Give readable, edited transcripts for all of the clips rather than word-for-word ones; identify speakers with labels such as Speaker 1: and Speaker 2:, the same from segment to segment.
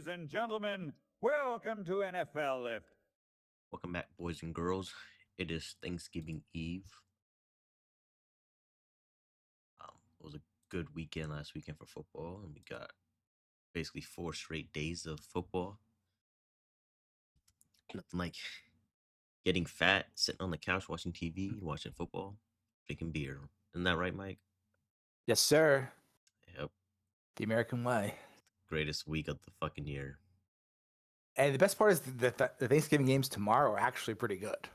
Speaker 1: Ladies and gentlemen, welcome to NFL Lift.
Speaker 2: Welcome back, boys and girls. It is Thanksgiving Eve. It was a good weekend last weekend for football, and we got basically 4 straight days of football. Nothing like getting fat, sitting on the couch watching TV, watching football, drinking beer. Isn't that right, Mike?
Speaker 3: Yes, sir.
Speaker 2: Yep.
Speaker 3: The American way.
Speaker 2: Greatest week of the fucking year.
Speaker 3: And the best part is the Thanksgiving games tomorrow are actually pretty good.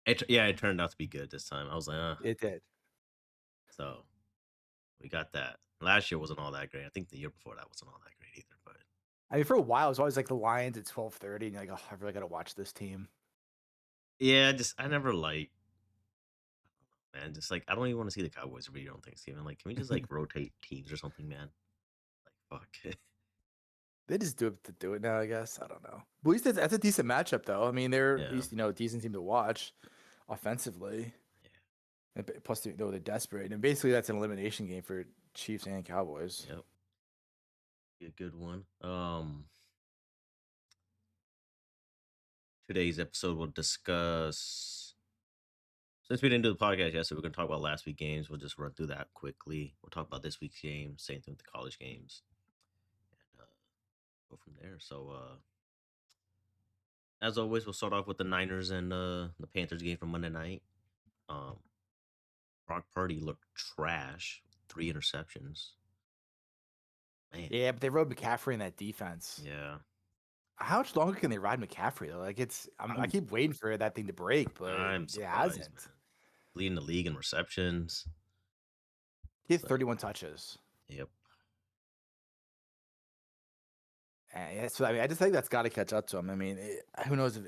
Speaker 2: It turned out to be good this time. I was like,
Speaker 3: It did.
Speaker 2: So we got that. Last year wasn't all that great. I think the year before that wasn't all that great either. But
Speaker 3: I mean, for a while, it was always like the Lions at 12:30, and you're like, oh, I really got to watch this team.
Speaker 2: yeah, I never like, man. Just like I don't even want to see the Cowboys every year on Thanksgiving. Like, can we just like rotate teams or something, man? Like, fuck.
Speaker 3: They just do it to do it now, I guess. I don't know. But at least that's a decent matchup, though. I mean, they're
Speaker 2: Yeah.
Speaker 3: at least, a decent team to watch offensively.
Speaker 2: Yeah.
Speaker 3: And plus, they're desperate. And basically, that's an elimination game for Chiefs and Cowboys.
Speaker 2: Yep. Be a good one. Today's episode will discuss. Since we didn't do the podcast yesterday, we're gonna talk about last week's games. We'll just run through that quickly. We'll talk about this week's game. Same thing with the college games, and go from there. So, as always, we'll start off with the Niners and the Panthers game from Monday night. Brock Purdy looked trash. 3 interceptions. Man.
Speaker 3: Yeah, but they rode McCaffrey in that defense.
Speaker 2: Yeah.
Speaker 3: How much longer can they ride McCaffrey though? Like I keep waiting for that thing to break, but
Speaker 2: I'm
Speaker 3: it
Speaker 2: surprised,
Speaker 3: hasn't.
Speaker 2: man. Leading the league in receptions.
Speaker 3: He had 31 touches.
Speaker 2: Yep.
Speaker 3: And so I just think that's got to catch up to him. I mean, who knows?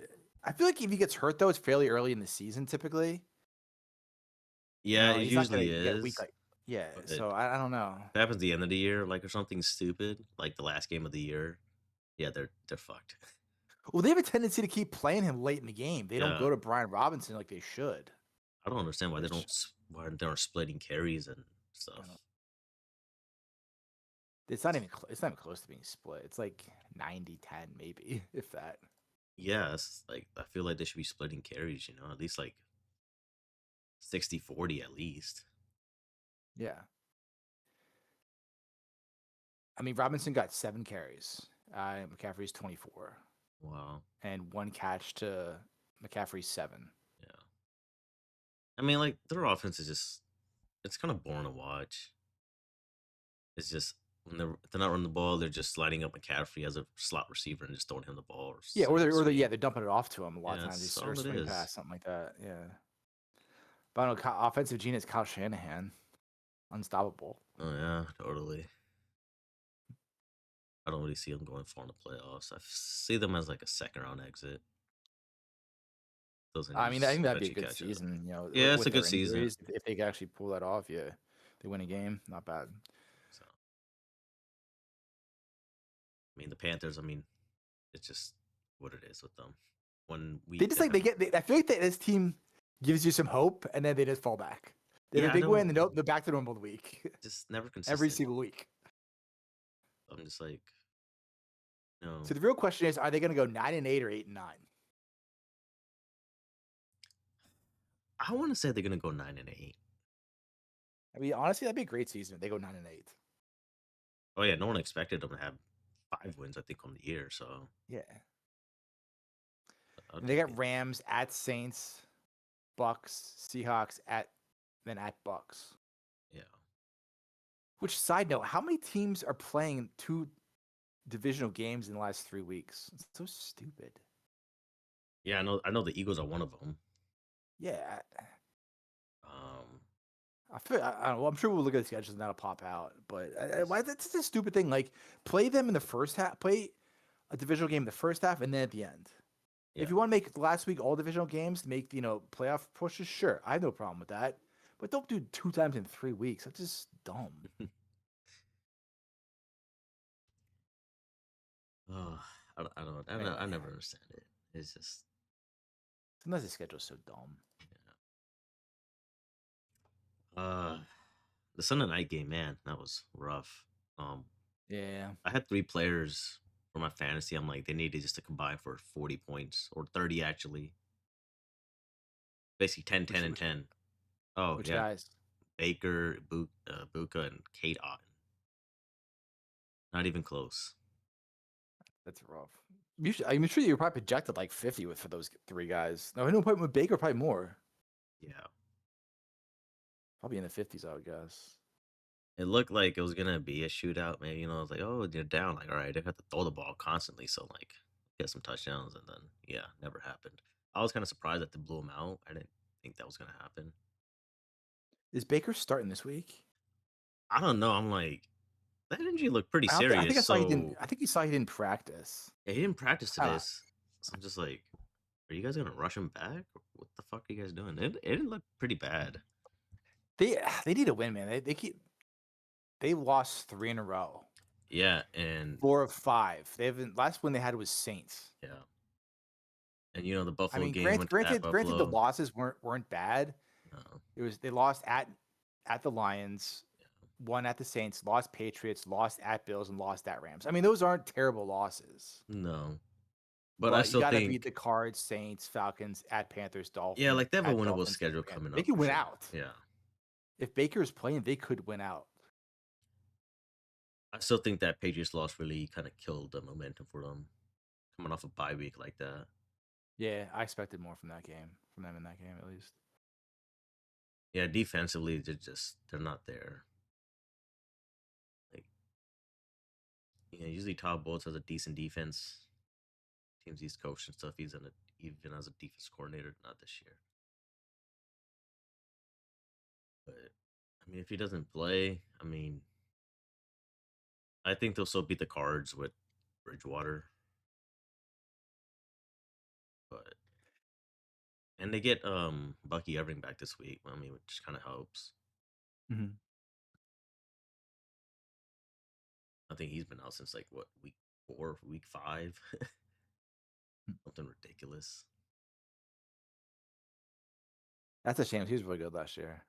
Speaker 3: I feel like if he gets hurt though, it's fairly early in the season typically.
Speaker 2: Yeah, it
Speaker 3: he's not gonna
Speaker 2: usually
Speaker 3: get
Speaker 2: is.
Speaker 3: week yeah,
Speaker 2: But
Speaker 3: so I don't know.
Speaker 2: If it happens at the end of the year, like or something stupid, like the last game of the year, yeah, they're fucked.
Speaker 3: Well, they have a tendency to keep playing him late in the game. They don't
Speaker 2: Yeah.
Speaker 3: go to Brian Robinson like they should.
Speaker 2: I don't understand why they aren't splitting carries and stuff.
Speaker 3: It's not even close to being split. It's like 90-10 maybe, if that.
Speaker 2: Yeah, it's like I feel like they should be splitting carries, at least like 60-40 at least.
Speaker 3: Yeah. I mean, Robinson got 7 carries. McCaffrey's 24.
Speaker 2: Wow.
Speaker 3: And 1 catch to McCaffrey's 7.
Speaker 2: Yeah. I mean, like their offense is it's kind of boring to watch. It's just when they're not running the ball, they're just sliding up McCaffrey as a slot receiver and just throwing him the ball.
Speaker 3: Yeah, or they're dumping it off to him a lot of times.
Speaker 2: That's
Speaker 3: Just
Speaker 2: all
Speaker 3: or
Speaker 2: it
Speaker 3: swing
Speaker 2: is.
Speaker 3: pass, something like that. Yeah. But I don't know, offensive genius Kyle Shanahan, unstoppable.
Speaker 2: Oh yeah, totally. I don't really see them going far in the playoffs. I see them as like a second round exit.
Speaker 3: I mean, I think that'd be a good season.
Speaker 2: Yeah, it's
Speaker 3: with
Speaker 2: a good
Speaker 3: their
Speaker 2: season.
Speaker 3: injuries, if they could actually pull that off, yeah, they win a game, not bad.
Speaker 2: So, I mean, the Panthers. I mean, it's just what it is with them. When we
Speaker 3: They just I feel like this team gives you some hope, and then they just fall back. They have a big win, and they're back to normal the week.
Speaker 2: Just never consistent.
Speaker 3: Every single week.
Speaker 2: I'm just like, no.
Speaker 3: So the real question is, are they going to go 9-8 or 8-9?
Speaker 2: I want to say they're going to go 9-8.
Speaker 3: I mean, honestly, that'd be a great season if they go 9-8.
Speaker 2: Oh yeah, no one expected them to have 5 wins. I think on the year, so
Speaker 3: yeah. They got Rams at Saints, Bucks, Seahawks then at Bucks.
Speaker 2: Yeah.
Speaker 3: Which, side note, how many teams are playing 2 divisional games in the last 3 weeks? It's so stupid.
Speaker 2: Yeah, I know the Eagles are one of them.
Speaker 3: Yeah. I don't know. I'm sure we'll look at the schedules and that'll pop out. But why? That's just a stupid thing. Like, play them in the first half. Play a divisional game in the first half and then at the end. Yeah. If you want to make last week all divisional games to make playoff pushes, sure, I have no problem with that. But don't do 2 times in 3 weeks. That's just dumb.
Speaker 2: Oh, I never understand it. It's just
Speaker 3: sometimes the schedule's so dumb.
Speaker 2: Yeah. The Sunday night game, man, that was rough.
Speaker 3: Yeah.
Speaker 2: I had 3 players for my fantasy. I'm like, they needed just to combine for 40 points or 30 actually. Basically 10, 10,
Speaker 3: Which
Speaker 2: and
Speaker 3: which
Speaker 2: 10. Oh,
Speaker 3: which
Speaker 2: yeah.
Speaker 3: guys?
Speaker 2: Baker, Buka, and Kate Otten. Not even close.
Speaker 3: That's rough. I'm sure you probably projected like 50 for those three guys. No, no point with Baker, probably more.
Speaker 2: Yeah.
Speaker 3: Probably in the 50s, I would guess.
Speaker 2: It looked like it was gonna be a shootout. Maybe I was like, oh, they're down. Like, all right, they have to throw the ball constantly, so like get some touchdowns, and then yeah, never happened. I was kind of surprised that they blew them out. I didn't think that was gonna happen.
Speaker 3: Is Baker starting this week?
Speaker 2: I don't know. I'm like, that injury looked pretty
Speaker 3: I don't thi- I
Speaker 2: serious.
Speaker 3: think I saw he didn't.
Speaker 2: So
Speaker 3: I think he saw he didn't practice.
Speaker 2: yeah, he didn't practice to
Speaker 3: I don't.
Speaker 2: this. So I'm just like, are you guys gonna rush him back? What the fuck are you guys doing? It didn't look pretty bad.
Speaker 3: They need a win, man. They lost 3 in a row.
Speaker 2: Yeah, and
Speaker 3: 4 of 5. They haven't. Last win they had was Saints.
Speaker 2: yeah, and the
Speaker 3: I
Speaker 2: Buffalo
Speaker 3: mean,
Speaker 2: game went to at
Speaker 3: granted, the
Speaker 2: Buffalo.
Speaker 3: losses weren't bad.
Speaker 2: No,
Speaker 3: They lost at the Lions, won at the Saints, lost Patriots, lost at Bills, and lost at Rams. I mean, those aren't terrible losses.
Speaker 2: no, but I
Speaker 3: But you
Speaker 2: still
Speaker 3: got to beat
Speaker 2: think
Speaker 3: the Cards, Saints, Falcons, at Panthers,
Speaker 2: yeah,
Speaker 3: Dolphins,
Speaker 2: like they have a
Speaker 3: at
Speaker 2: winnable
Speaker 3: Dolphins,
Speaker 2: schedule
Speaker 3: at Panthers.
Speaker 2: coming
Speaker 3: They
Speaker 2: up
Speaker 3: can
Speaker 2: for
Speaker 3: win
Speaker 2: sure.
Speaker 3: out.
Speaker 2: Yeah,
Speaker 3: If Baker's playing, they could win out.
Speaker 2: I still think that Patriots loss really kind of killed the momentum for them coming off a bye week like that.
Speaker 3: Yeah, I expected more from them in that game at least.
Speaker 2: Yeah, defensively, they're not there. Like usually Todd Bowles has a decent defense. Teams he's coached and stuff. Even as a defense coordinator, not this year. But I mean, if he doesn't play, I mean, I think they'll still beat the Cards with Bridgewater. But and they get Bucky Evering back this week. I mean, which kind of helps.
Speaker 3: Mm-hmm.
Speaker 2: I think he's been out since like what week 4, week 5, something ridiculous.
Speaker 3: That's a shame. He was really good last year.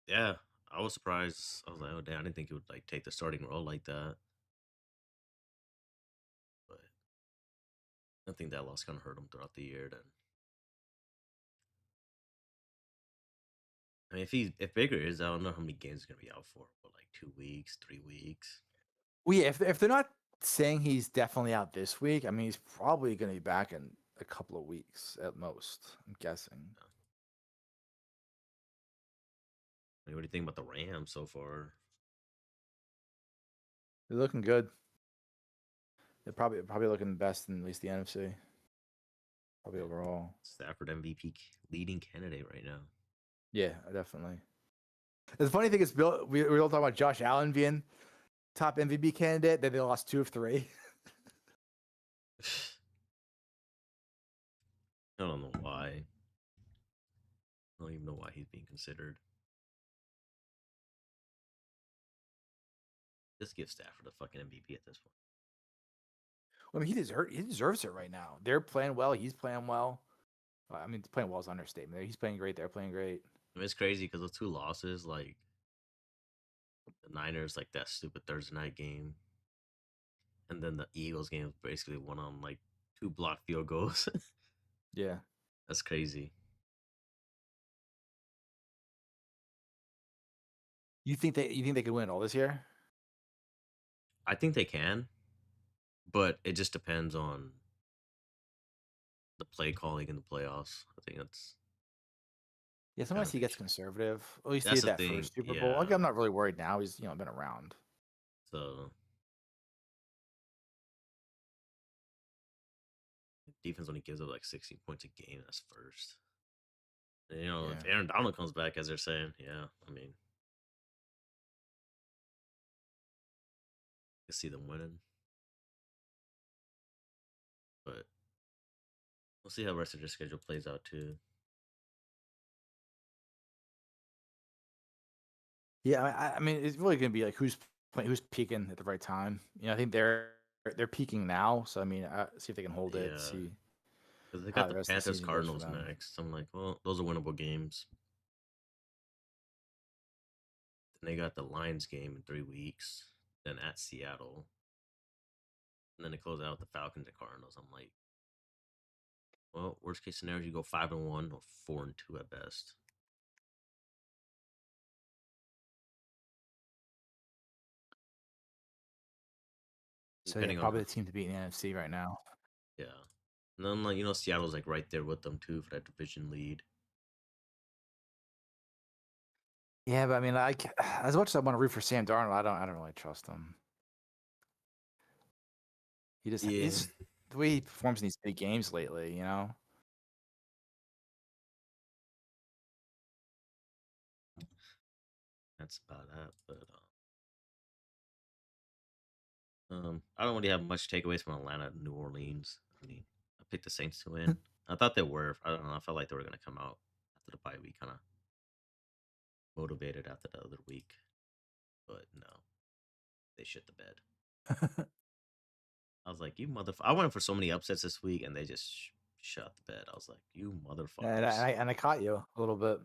Speaker 2: Yeah, I was surprised. I was like, oh damn, I didn't think he would like take the starting role like that. But I think that loss kind of hurt him throughout the year. Then I mean, if Baker is, I don't know how many games he's gonna be out for. But like 2 weeks, 3 weeks.
Speaker 3: Well, yeah, if they're not saying he's definitely out this week, I mean, he's probably going to be back in a couple of weeks at most. I'm guessing.
Speaker 2: I mean, what do you think about the Rams so far?
Speaker 3: They're looking good. They're probably looking best in at least the NFC. Probably overall.
Speaker 2: Stafford MVP leading candidate right now.
Speaker 3: Yeah, definitely. The funny thing is, Bill, we were all talking about Josh Allen being top MVP candidate. Then they lost 2 of 3.
Speaker 2: I don't know why. I don't even know why he's being considered. Just give Stafford a fucking MVP at this point.
Speaker 3: I mean, he deserves it right now. They're playing well. He's playing well. I mean, playing well is an understatement. He's playing great. They're playing great.
Speaker 2: I mean, it's crazy because those 2 losses, like the Niners, like that stupid Thursday night game, and then the Eagles game was basically won on like 2 blocked field goals.
Speaker 3: Yeah.
Speaker 2: That's crazy.
Speaker 3: You think they could win all this year?
Speaker 2: I think they can, but it just depends on the play calling in the playoffs. I think that's
Speaker 3: Yeah,
Speaker 2: kind
Speaker 3: sometimes
Speaker 2: of
Speaker 3: he
Speaker 2: the
Speaker 3: gets
Speaker 2: issue.
Speaker 3: conservative. At least he
Speaker 2: That's
Speaker 3: did
Speaker 2: the
Speaker 3: that
Speaker 2: thing.
Speaker 3: first Super Bowl. Like,
Speaker 2: Yeah.
Speaker 3: I'm not really worried now. He's been around.
Speaker 2: So defense only gives up like 16 points a game. That's first. And, if
Speaker 3: Yeah.
Speaker 2: Aaron Donald comes back, as they're saying, yeah, I mean, I see them winning. But we'll see how the rest of their schedule plays out too.
Speaker 3: Yeah, I mean, it's really gonna be like who's peaking at the right time. I think they're peaking now. So I mean, see if they can hold it.
Speaker 2: Yeah.
Speaker 3: See
Speaker 2: Because they
Speaker 3: how
Speaker 2: got
Speaker 3: the
Speaker 2: the
Speaker 3: rest of the
Speaker 2: Panthers
Speaker 3: season goes for
Speaker 2: Cardinals
Speaker 3: them.
Speaker 2: next. I'm like, well, those are winnable games. Then they got the Lions game in 3 weeks. Then at Seattle. And then they close out the Falcons and Cardinals. I'm like, well, worst case scenario, you go 5-1 or 4-2 at best.
Speaker 3: So yeah,
Speaker 2: Depending on
Speaker 3: probably the team to beat in the NFC right now.
Speaker 2: yeah. And then like Seattle's like right there with them too for that division lead.
Speaker 3: Yeah, but I mean, like as much as I want to root for Sam Darnold, I don't really trust him.
Speaker 2: Yeah.
Speaker 3: He's the way he performs in these big games lately, you know.
Speaker 2: That's about that. But I don't really have much takeaways from Atlanta, New Orleans. I mean, I picked the Saints to win. I thought they were. I don't know. I felt like they were gonna come out after the bye week, kind of motivated after the other week, but no, they shit the bed. I was like, you motherfucker. I went for so many upsets this week, and they just shut the bed. I was like, you motherfuckers.
Speaker 3: And I caught you a little bit.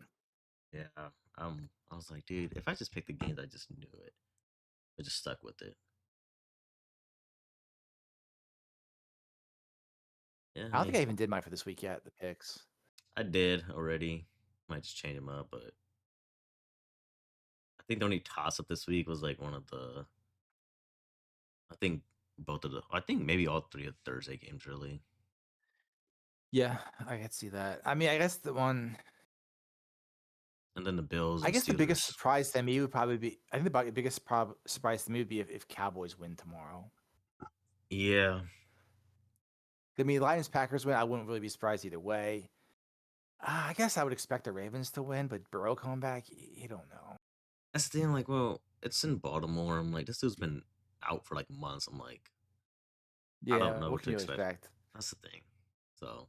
Speaker 2: Yeah. I was like, dude, if I just picked the games, I just knew it. I just stuck with it. Yeah,
Speaker 3: I don't think I even did mine for this week yet. The picks.
Speaker 2: I did already. Might just change them up, but I think the only toss up this week was like one of the. I think both of the. I think maybe all three of Thursday games really.
Speaker 3: Yeah, I could see that. I mean, I guess the one.
Speaker 2: And then the Bills.
Speaker 3: I
Speaker 2: And
Speaker 3: guess the biggest
Speaker 2: Steelers.
Speaker 3: surprise to me would probably be. I think the biggest surprise to me would be if Cowboys win tomorrow.
Speaker 2: Yeah.
Speaker 3: I mean, Lions Packers win. I wouldn't really be surprised either way. I guess I would expect the Ravens to win, but Burrow coming back, you don't know.
Speaker 2: That's the thing. Like, well, it's in Baltimore. I'm like, this dude's been out for like months. I'm like, I don't know
Speaker 3: what
Speaker 2: what to
Speaker 3: can you
Speaker 2: expect.
Speaker 3: expect?
Speaker 2: That's the thing. So,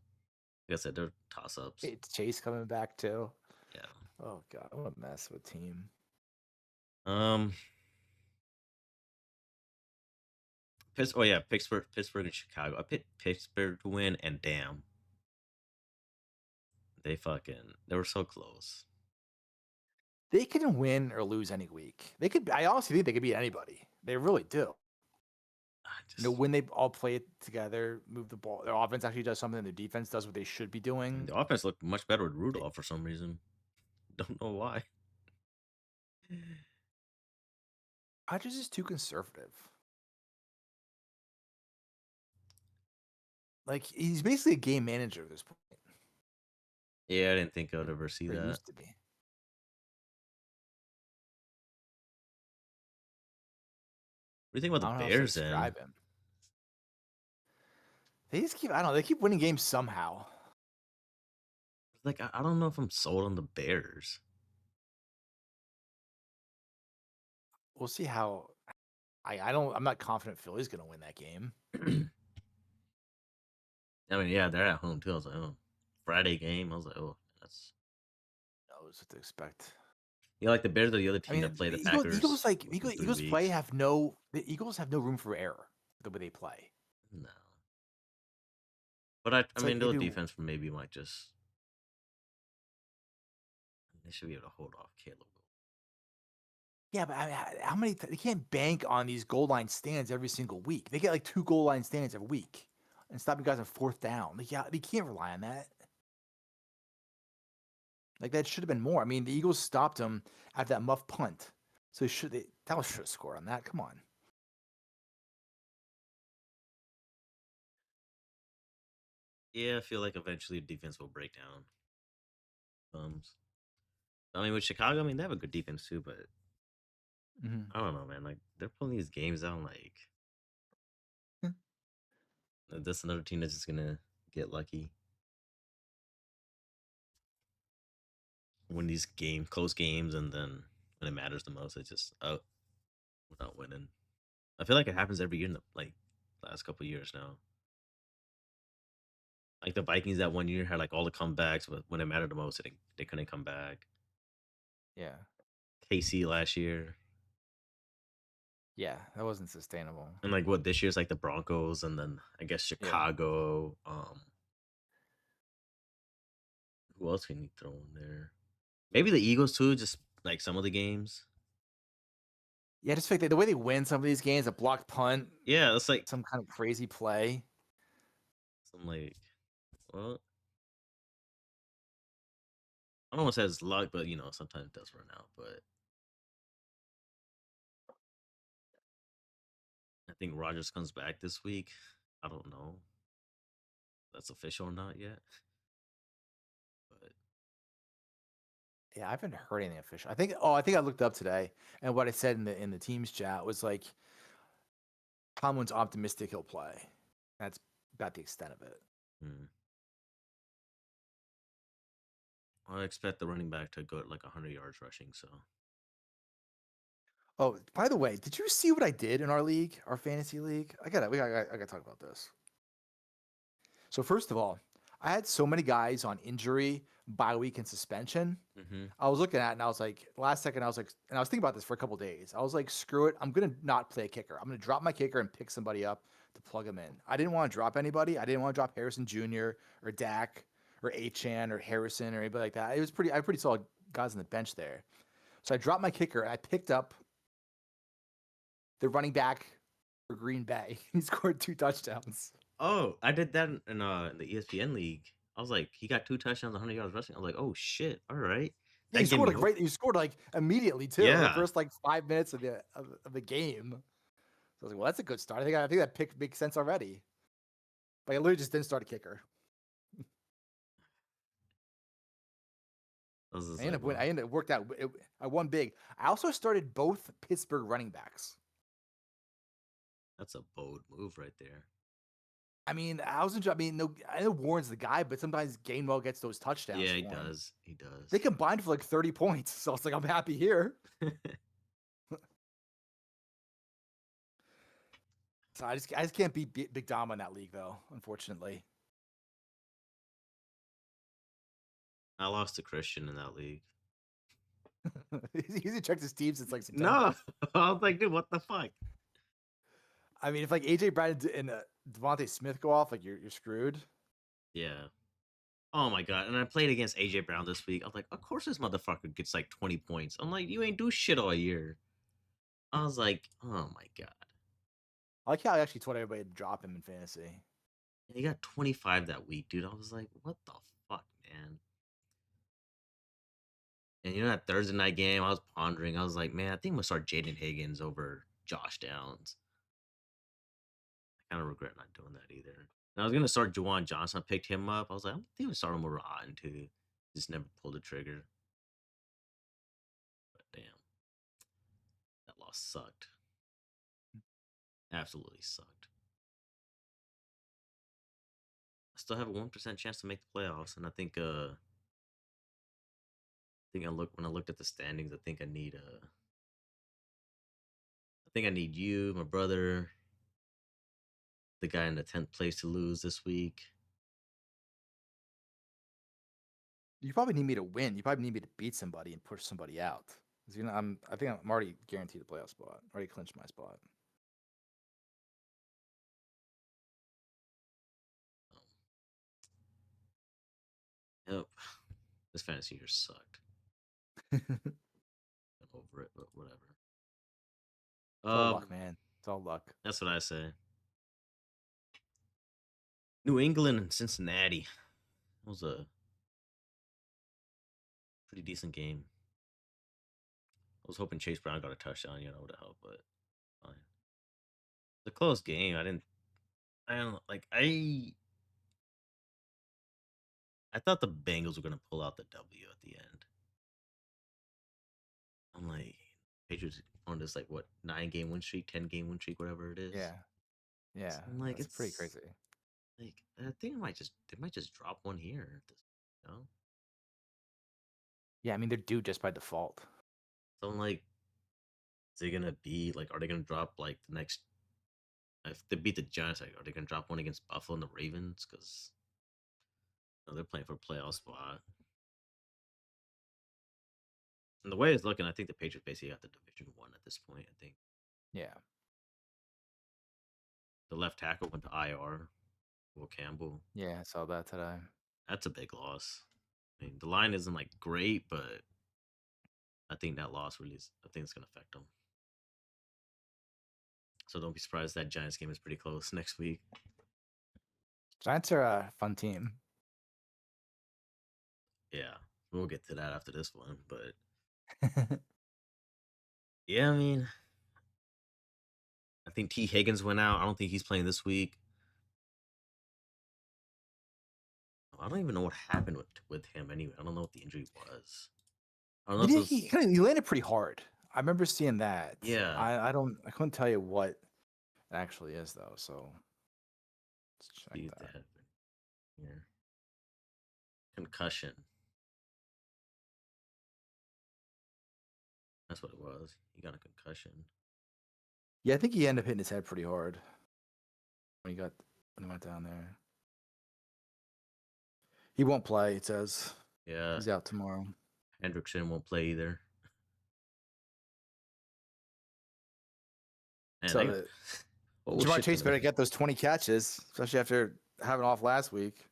Speaker 2: like I said, they're toss ups.
Speaker 3: It's Chase coming back too.
Speaker 2: Yeah.
Speaker 3: Oh god, what a mess of a team.
Speaker 2: Um. Pittsburgh and Chicago. I picked Pittsburgh to win, and damn, they were so close.
Speaker 3: They can win or lose any week. They could. I honestly think they could beat anybody. They really do. When they all play it together, move the ball, their offense actually does something. Their defense does what they should be doing.
Speaker 2: The offense looked much better with Rudolph for some reason. Don't know why.
Speaker 3: Rodgers is too conservative. Like he's basically a game manager at this point.
Speaker 2: Yeah, I didn't think I would ever see
Speaker 3: Or
Speaker 2: that.
Speaker 3: used to be.
Speaker 2: What do you think about the Bears then?
Speaker 3: Him. They just keep. I don't know. They keep winning games somehow.
Speaker 2: Like I don't know if I'm sold on the Bears.
Speaker 3: We'll see how. I'm not confident Philly's going to win that game.
Speaker 2: I mean, yeah, they're at home too. I was like, oh, Friday game. I was like, oh, that's.
Speaker 3: Knows what to expect.
Speaker 2: You know, like the Bears are the other team that play the Packers.
Speaker 3: Eagles play have no. The Eagles have no room for error the way they play.
Speaker 2: No. But I mean, their defense maybe might just. They should be able to hold off Caleb.
Speaker 3: Yeah, but I mean, how many? They can't bank on these goal line stands every single week. They get like 2 goal line stands every week and stopping guys on 4th down. Like, yeah, they can't rely on that. Like that should have been more. I mean, the Eagles stopped them at that muff punt, so Dallas should have scored on that. Come on.
Speaker 2: Yeah, I feel like eventually defense will break down. I mean, with Chicago, I mean they have a good defense too, but I don't know, man. Like they're pulling these games out. Like that's another team that's just gonna get lucky. Win these close games, and then when it matters the most, it's just we're not winning. I feel like it happens every year in the last couple of years now. Like the Vikings that one year had like all the comebacks, but when it mattered the most, they couldn't come back.
Speaker 3: Yeah.
Speaker 2: KC last year.
Speaker 3: Yeah, that wasn't sustainable.
Speaker 2: And like what this year's like the Broncos, and then I guess Chicago. Yeah. Who else can you throw in there? Maybe the Eagles too, just like some of the games.
Speaker 3: Yeah, I just think the way they win some of these games, a blocked punt,
Speaker 2: Yeah, it's like
Speaker 3: some kind of crazy play.
Speaker 2: some like, well, I don't want to say it's luck, but sometimes it does run out. But I think Rogers comes back this week. I don't know if that's official or not yet. But
Speaker 3: Yeah, I haven't heard anything official. I think I looked up today, and what I said in the team's chat was like Tomlin's optimistic he'll play. That's about the extent of it.
Speaker 2: hmm. I expect the running back to go at like 100 yards rushing. So
Speaker 3: Oh, by the way, did you see what I did in our league, our fantasy league? I gotta talk about this. So first of all, I had so many guys on injury, bye week, and suspension.
Speaker 2: hmm
Speaker 3: I was looking at it and I was like, last second, I was like, and I was thinking about this for a couple days. I was like, screw it. I'm going to not play a kicker. I'm going to drop my kicker and pick somebody up to plug him in. I didn't want to drop anybody. I didn't want to drop Harrison Jr. or Dak or Achan or Harrison or anybody like that. I had pretty solid guys on the bench there. So I dropped my kicker and I picked up the running back for Green Bay. He scored 2 touchdowns.
Speaker 2: oh, I did that in the ESPN league. I was like, he got 2 touchdowns, 100 yards rushing. I was like, oh shit, all right.
Speaker 3: Yeah,
Speaker 2: That
Speaker 3: he
Speaker 2: gave
Speaker 3: scored
Speaker 2: me
Speaker 3: like
Speaker 2: hope.
Speaker 3: right. He scored like immediately too. The
Speaker 2: Yeah,
Speaker 3: first like 5 minutes of the game. So I was like, well, that's a good start. I think that pick makes sense already. Like I literally just didn't start a kicker.
Speaker 2: I was just
Speaker 3: I ended
Speaker 2: like,
Speaker 3: up winning.
Speaker 2: well,
Speaker 3: It worked out. I won big. I also started both Pittsburgh running backs.
Speaker 2: that's a bold move right there.
Speaker 3: I mean, no, I know Warren's the guy, but sometimes Gainwell gets those touchdowns
Speaker 2: Yeah, he
Speaker 3: for him.
Speaker 2: does. He does.
Speaker 3: They combined for like 30 points, so it's like I'm happy here. So I just can't beat Big Dom in that league though, unfortunately.
Speaker 2: I lost to Christian in that league.
Speaker 3: He's checked his team since like September.
Speaker 2: No, I was like, dude, what the fuck?
Speaker 3: I mean, if like AJ Brown and Devontae Smith go off, like you're screwed.
Speaker 2: Yeah. Oh my god. And I played against AJ Brown this week. I was like, of course this motherfucker gets like 20 points. I'm like, you ain't do shit all year. I was like, oh my god.
Speaker 3: I like how I actually told everybody to drop him in fantasy.
Speaker 2: And he got 25 that week, dude. I was like, what the fuck, man? And that Thursday night game, I was pondering. I was like, man, I think I'm gonna start Jaden Higgins over Josh Downs. I kind of regret not doing that either. And I was gonna start Juwan Johnson. I picked him up. I was like, I'm thinking start him Moran too. Just never pulled the trigger. But damn, that loss sucked. Absolutely sucked. I still have a 1% chance to make the playoffs, and I think when I looked at the standings, I think I need you, my brother, the guy in the 10th place to lose this week.
Speaker 3: You probably need me to win. You probably need me to beat somebody and push somebody out. 'Cause, I think I'm already guaranteed a playoff spot. Already clinched my spot.
Speaker 2: Yep. This fantasy year sucked.
Speaker 3: It's
Speaker 2: I'm over it, but whatever.
Speaker 3: all luck, man. It's all luck.
Speaker 2: That's what I say. New England and Cincinnati. That was a pretty decent game. I was hoping Chase Brown got a touchdown, would have helped, but fine. It's a close game. I don't like I thought the Bengals were gonna pull out the W at the end. I'm like, Patriots on this like what 9-game win streak, 10-game win streak, whatever it is.
Speaker 3: Yeah. Yeah.
Speaker 2: So I'm like,
Speaker 3: That's pretty
Speaker 2: it's
Speaker 3: crazy.
Speaker 2: like I think they might just drop one here.
Speaker 3: Yeah, I mean they're due just by default.
Speaker 2: So I'm like, is it gonna be like, are they gonna drop like the next? If they beat the Giants, like, are they gonna drop one against Buffalo and the Ravens? Because they're playing for a playoff spot. And the way it's looking, I think the Patriots basically got the division one at this point. I think
Speaker 3: Yeah.
Speaker 2: the left tackle went to IR. Will Campbell.
Speaker 3: Yeah, I saw that today.
Speaker 2: That's a big loss. I mean, the line isn't like great, but I think that loss really I think it's gonna affect them. So don't be surprised that Giants game is pretty close next week.
Speaker 3: Giants are a fun team.
Speaker 2: Yeah, we'll get to that after this one. But yeah, I mean, I think T. Higgins went out. I don't think he's playing this week. I don't even know what happened with him anyway. I don't know what the injury was. I don't know if it was,
Speaker 3: He landed pretty hard. I remember seeing that.
Speaker 2: Yeah.
Speaker 3: I couldn't tell you what it actually is though. So let's check
Speaker 2: see
Speaker 3: that.
Speaker 2: what happened here. Concussion. That's what it was. He got a concussion.
Speaker 3: Yeah, I think he ended up hitting his head pretty hard when he went down there. He won't play. It says
Speaker 2: Yeah.
Speaker 3: he's out tomorrow.
Speaker 2: Hendrickson won't play either. And
Speaker 3: So Jamar Chase better get those 20 catches, especially after having off last week.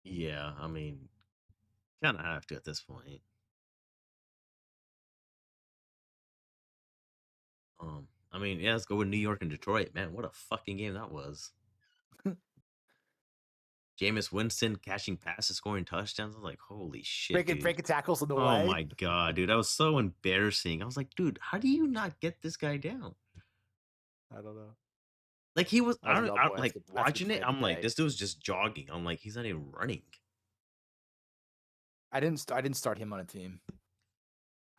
Speaker 2: Yeah, I mean, kind of have to at this point. I mean, yeah, let's go with New York and Detroit. Man, what a fucking game that was. Jameis Winston catching passes, scoring touchdowns. I was like, holy shit.
Speaker 3: Breaking tackles in the way.
Speaker 2: Oh my god, dude. That was so embarrassing. I was like, dude, how do you not get this guy down?
Speaker 3: I don't know.
Speaker 2: Like he was, I
Speaker 3: That's
Speaker 2: like
Speaker 3: good
Speaker 2: watching it.
Speaker 3: play
Speaker 2: I'm like,
Speaker 3: today.
Speaker 2: this dude's just jogging. I'm like, he's not even running.
Speaker 3: I didn't start him on a team.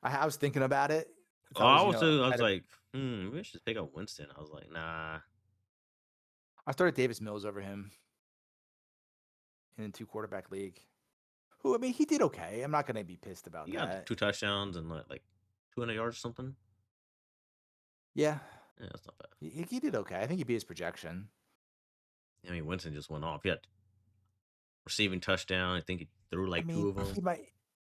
Speaker 3: I was thinking about it.
Speaker 2: I was like, maybe I should pick up Winston. I was like, nah.
Speaker 3: I started Davis Mills over him in a 2-quarterback league. Who, I mean, he did okay. I'm not going to be pissed about
Speaker 2: He
Speaker 3: that.
Speaker 2: got 2 touchdowns and like 200 yards or something.
Speaker 3: Yeah.
Speaker 2: Yeah, that's not bad.
Speaker 3: He did okay. I think he beat his projection.
Speaker 2: I mean, Winston just went off. He had receiving touchdown. I think he threw like 2 of them.
Speaker 3: He might.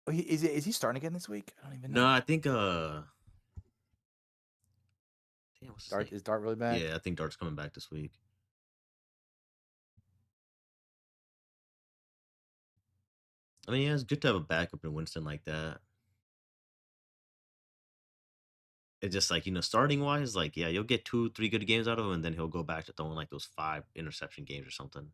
Speaker 3: Is he starting again this week? I don't even know.
Speaker 2: No, I think damn, what's his name?
Speaker 3: Is Dart really bad?
Speaker 2: Yeah, I think Dart's coming back this week. I mean, yeah, it's good to have a backup in Winston like that. It's just like, starting wise, like, yeah, you'll get 2-3 good games out of him, and then he'll go back to throwing like those 5 interception games or something.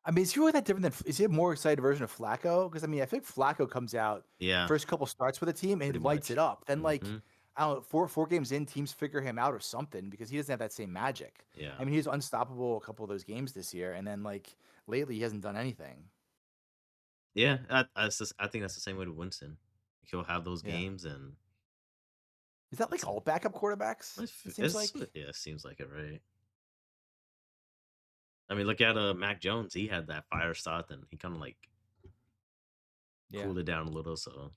Speaker 3: I mean, is he really that different than? Is he a more excited version of Flacco? Because I mean, I think Flacco comes out first couple starts with a team and
Speaker 2: Pretty
Speaker 3: lights
Speaker 2: much.
Speaker 3: it up. Then like
Speaker 2: Mhm.
Speaker 3: I don't know, 4 games in, teams figure him out or something because he doesn't have that same magic.
Speaker 2: Yeah.
Speaker 3: I mean, he was unstoppable a couple of those games this year, and then like lately he hasn't done anything.
Speaker 2: Yeah, I think that's the same way with Winston. He'll have those
Speaker 3: Yeah.
Speaker 2: games, and
Speaker 3: Is that like all backup quarterbacks? It seems like.
Speaker 2: yeah, it seems like it, right? I mean, look at Mac Jones. He had that fire start, and he kind of like cooled it down a little. So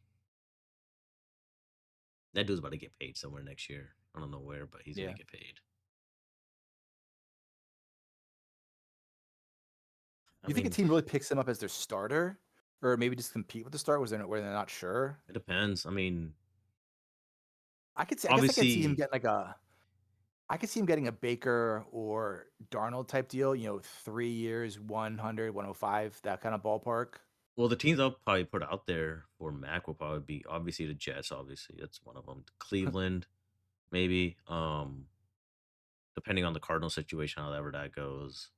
Speaker 2: that dude's about to get paid somewhere next year. I don't know where, but he's gonna get paid.
Speaker 3: You think a team really picks him up as their starter, or maybe just compete with the start where they're not sure?
Speaker 2: It depends. I mean,
Speaker 3: I guess I could see him getting I could see him getting a Baker or Darnold type deal. 3 years, 100, 105, that kind of ballpark.
Speaker 2: Well, the teams I'll probably put out there for Mac will probably be obviously the Jets. Obviously, that's one of them. Cleveland, maybe. Depending on the Cardinal situation, however that goes,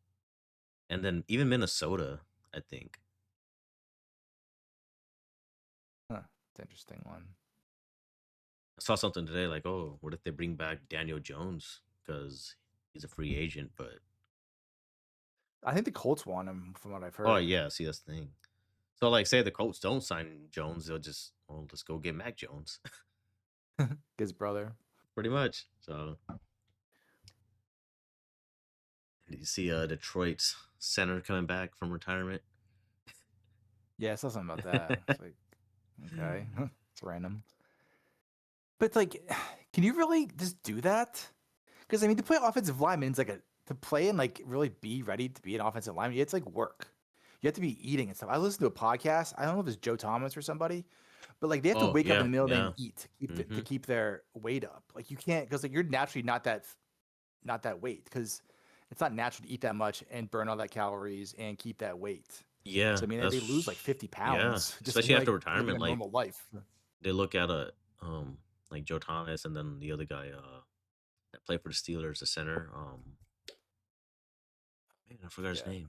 Speaker 2: and then even Minnesota, I think.
Speaker 3: Huh, it's an interesting one.
Speaker 2: I saw something today like, oh, what if they bring back Daniel Jones because he's a free agent? But
Speaker 3: I think the Colts want him, from what I've heard.
Speaker 2: oh yeah, see that's the thing. So like, say the Colts don't sign Jones, they'll just let's go get Mac Jones.
Speaker 3: His brother.
Speaker 2: Pretty much. So you see Detroit's center coming back from retirement.
Speaker 3: Yeah, I saw something about that. It's like, okay, it's random. But it's like, can you really just do that? Because I mean, to play offensive lineman is like to play and like really be ready to be an offensive lineman. It's like work. You have to be eating and stuff. I listened to a podcast. I don't know if it's Joe Thomas or somebody, but like they have to wake up in the middle of the day and eat to keep their weight up. Like you can't, because like you're naturally not that weight, because it's not natural to eat that much and burn all that calories and keep that weight.
Speaker 2: Yeah.
Speaker 3: So I mean, they lose like 50 pounds.
Speaker 2: Yeah. Especially after
Speaker 3: like,
Speaker 2: retirement, like
Speaker 3: normal life.
Speaker 2: They look at like Joe Thomas and then the other guy, that played for the Steelers, the center. Man, I forgot his
Speaker 3: Yeah.
Speaker 2: name.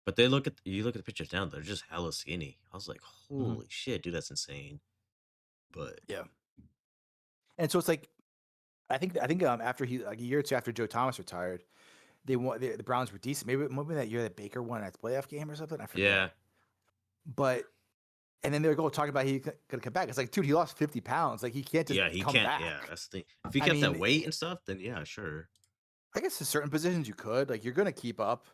Speaker 2: But you look at the pictures now, they're just hella skinny. I was like,
Speaker 3: Mhm.
Speaker 2: holy shit, dude, that's insane. But
Speaker 3: Yeah. And so it's like I think after he like a year or two after Joe Thomas retired, the Browns were decent. Maybe that year that Baker won that playoff game or something. I forget.
Speaker 2: yeah,
Speaker 3: But and then they were going talking about gonna come back. It's like, dude, he lost 50 pounds. Like he can't just
Speaker 2: yeah, he
Speaker 3: come
Speaker 2: can't.
Speaker 3: back.
Speaker 2: Yeah, that's the thing. If he
Speaker 3: I
Speaker 2: kept that
Speaker 3: mean,
Speaker 2: weight and stuff, then yeah, sure.
Speaker 3: I guess in certain positions you could. Like you're gonna keep up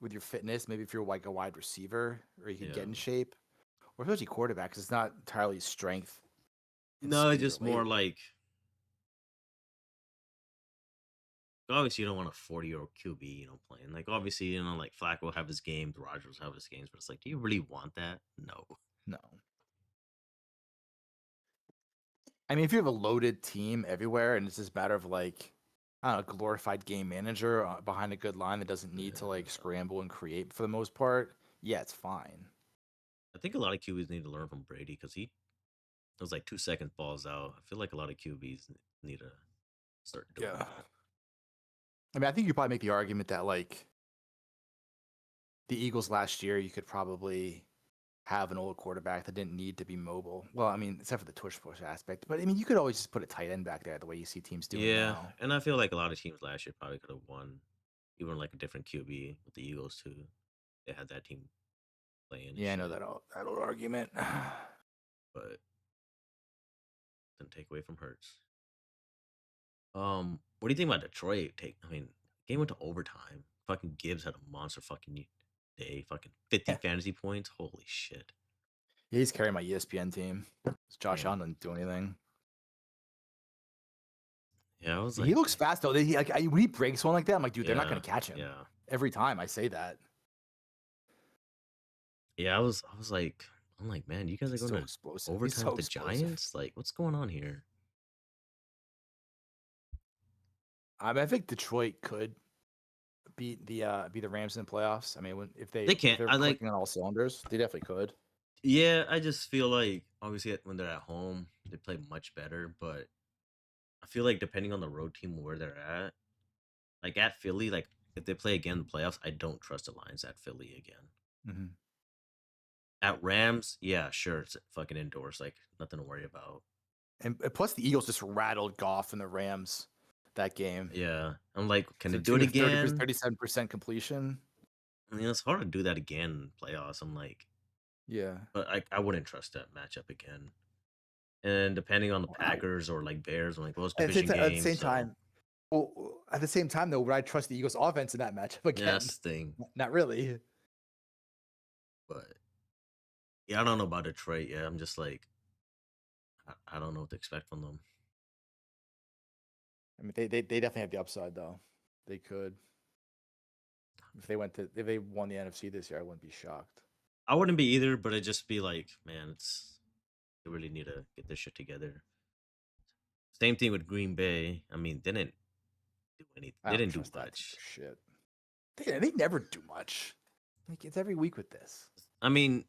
Speaker 3: with your fitness. Maybe if you're like a wide receiver or you can get
Speaker 2: Yeah.
Speaker 3: in shape, or especially quarterback, 'cause it's not entirely strength and
Speaker 2: No, it's
Speaker 3: speed
Speaker 2: just more
Speaker 3: related.
Speaker 2: like obviously you don't want a 40-year-old QB, playing. Like obviously, like Flacco will have his games, Rodgers will have his games, but it's like, do you really want that? No.
Speaker 3: No. I mean, if you have a loaded team everywhere and it's just a matter of like, I don't know, glorified game manager behind a good line that doesn't need to like
Speaker 2: Yeah.
Speaker 3: scramble and create for the most part, yeah, it's fine.
Speaker 2: I think a lot of QBs need to learn from Brady because he was like 2 seconds balls out. I feel like a lot of QBs need to start doing
Speaker 3: Yeah.
Speaker 2: that.
Speaker 3: I mean, I think you probably make the argument that like the Eagles last year, you could probably have an old quarterback that didn't need to be mobile. Well, I mean, except for the tush push aspect, but I mean, you could always just put a tight end back there the way you see teams doing
Speaker 2: Yeah,
Speaker 3: now.
Speaker 2: and I feel like a lot of teams last year probably could have won, even like a different QB with the Eagles too. They had that team playing and
Speaker 3: Yeah, I know
Speaker 2: shit,
Speaker 3: that old argument.
Speaker 2: but didn't take away from Hurts. What do you think about Detroit? I mean, game went to overtime. Fucking Gibbs had a monster fucking day. Fucking 50
Speaker 3: Yeah,
Speaker 2: fantasy points. Holy shit.
Speaker 3: he's carrying my ESPN team. Josh
Speaker 2: Damn.
Speaker 3: Allen didn't do anything.
Speaker 2: Yeah, I was
Speaker 3: He
Speaker 2: like,
Speaker 3: looks fast though. He like when he breaks one like that, I'm like, dude, they're not
Speaker 2: yeah,
Speaker 3: gonna catch him.
Speaker 2: yeah,
Speaker 3: Every time I say that,
Speaker 2: yeah. I'm like, man, you guys are
Speaker 3: he's
Speaker 2: going
Speaker 3: so
Speaker 2: to
Speaker 3: explosive. He's
Speaker 2: overtime
Speaker 3: so
Speaker 2: with the
Speaker 3: explosive.
Speaker 2: Giants. Like, what's going on here?
Speaker 3: I mean, I think Detroit could beat the Rams in the playoffs. I mean, if
Speaker 2: They can't.
Speaker 3: they're
Speaker 2: I like.
Speaker 3: clicking on all cylinders, they definitely could.
Speaker 2: Yeah, I just feel like obviously when they're at home, they play much better. But I feel like depending on the road team where they're at, like at Philly, like if they play again in the playoffs, I don't trust the Lions at Philly again.
Speaker 3: Hmm.
Speaker 2: At Rams, yeah, sure, it's fucking indoors, like nothing to worry about.
Speaker 3: And plus, the Eagles just rattled Goff and the Rams that game.
Speaker 2: Yeah, I'm like, can
Speaker 3: So
Speaker 2: they do it again?
Speaker 3: 37% completion.
Speaker 2: I mean, it's hard to do that again in playoffs. I'm like,
Speaker 3: Yeah.
Speaker 2: but I wouldn't trust that matchup again. And depending on the Packers or like Bears, I'm like, well, it's division
Speaker 3: At the
Speaker 2: games,
Speaker 3: same
Speaker 2: so
Speaker 3: time, well, at the same time though, would I trust the Eagles offense in that matchup
Speaker 2: yeah,
Speaker 3: again?
Speaker 2: that's the thing.
Speaker 3: Not really.
Speaker 2: But yeah, I don't know about Detroit. Yeah, I'm just like, I don't know what to expect from them.
Speaker 3: I mean, they definitely have the upside though. They could. If they won the NFC this year, I wouldn't be shocked.
Speaker 2: I wouldn't be either, but it'd just be like, man, they really need to get this shit together. Same thing with Green Bay. I mean, they didn't do anything.
Speaker 3: I
Speaker 2: They
Speaker 3: don't
Speaker 2: didn't do
Speaker 3: trust that team
Speaker 2: much.
Speaker 3: for shit. They never do much. Like it's every week with this.
Speaker 2: I mean,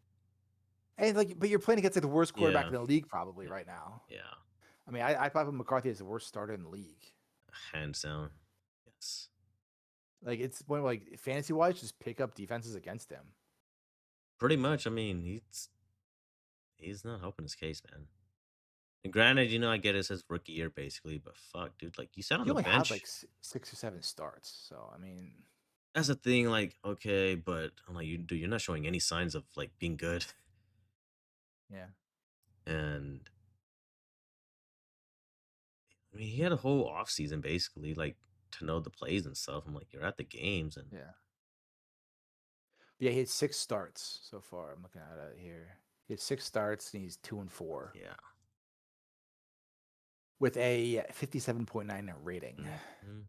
Speaker 3: And like, but you're playing against like the worst quarterback
Speaker 2: yeah,
Speaker 3: in the league probably
Speaker 2: yeah,
Speaker 3: right now.
Speaker 2: yeah,
Speaker 3: I mean, I probably put McCarthy as the worst starter in the league.
Speaker 2: hands down, yes.
Speaker 3: Like it's one like fantasy wise, just pick up defenses against him.
Speaker 2: Pretty much. I mean, he's not helping his case, man. And granted, I get it's his rookie year basically, but fuck, dude, like you sat on
Speaker 3: He
Speaker 2: the
Speaker 3: only had like
Speaker 2: bench.
Speaker 3: 6 or 7 starts, so I mean,
Speaker 2: That's the thing. Like, okay, but I'm like, you're not showing any signs of like being good,
Speaker 3: yeah.
Speaker 2: and I mean, he had a whole off season basically, like to know the plays and stuff. I'm like, you're at the games, and
Speaker 3: Yeah. Yeah, he had 6 starts so far. I'm looking at it here. He had 6 starts and he's 2-4
Speaker 2: yeah.
Speaker 3: with a 57.9 rating.
Speaker 2: Mhm.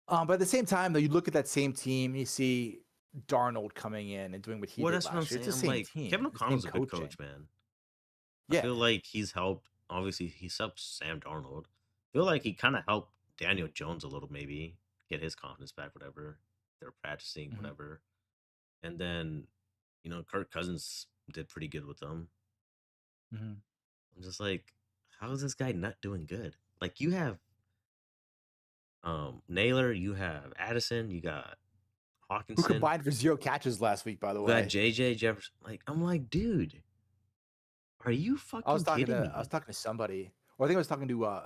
Speaker 3: But at the same time, though, you look at that same team, you see Darnold coming in and doing what he
Speaker 2: Well,
Speaker 3: did
Speaker 2: that's what I'm
Speaker 3: last year. It's
Speaker 2: saying.
Speaker 3: the
Speaker 2: I'm
Speaker 3: same
Speaker 2: like,
Speaker 3: team,
Speaker 2: Kevin
Speaker 3: the same
Speaker 2: O'Connell's a good
Speaker 3: coaching.
Speaker 2: coach, man. I
Speaker 3: Yeah.
Speaker 2: feel like he's helped. Obviously, he's helped Sam Darnold. I feel like he kind of helped Daniel Jones a little, maybe get his confidence back. Whatever they're practicing,
Speaker 3: Mhm.
Speaker 2: whatever. And then, Kirk Cousins did pretty good with them.
Speaker 3: Mhm.
Speaker 2: I'm just like, how is this guy not doing good? Like you have Naylor, you have Addison, you got
Speaker 3: Who
Speaker 2: Hawkinson,
Speaker 3: combined for 0 catches last week, by the
Speaker 2: you got
Speaker 3: way.
Speaker 2: JJ Jefferson. Like I'm like, dude, are you fucking kidding me?
Speaker 3: I was talking to somebody, or I think I was talking to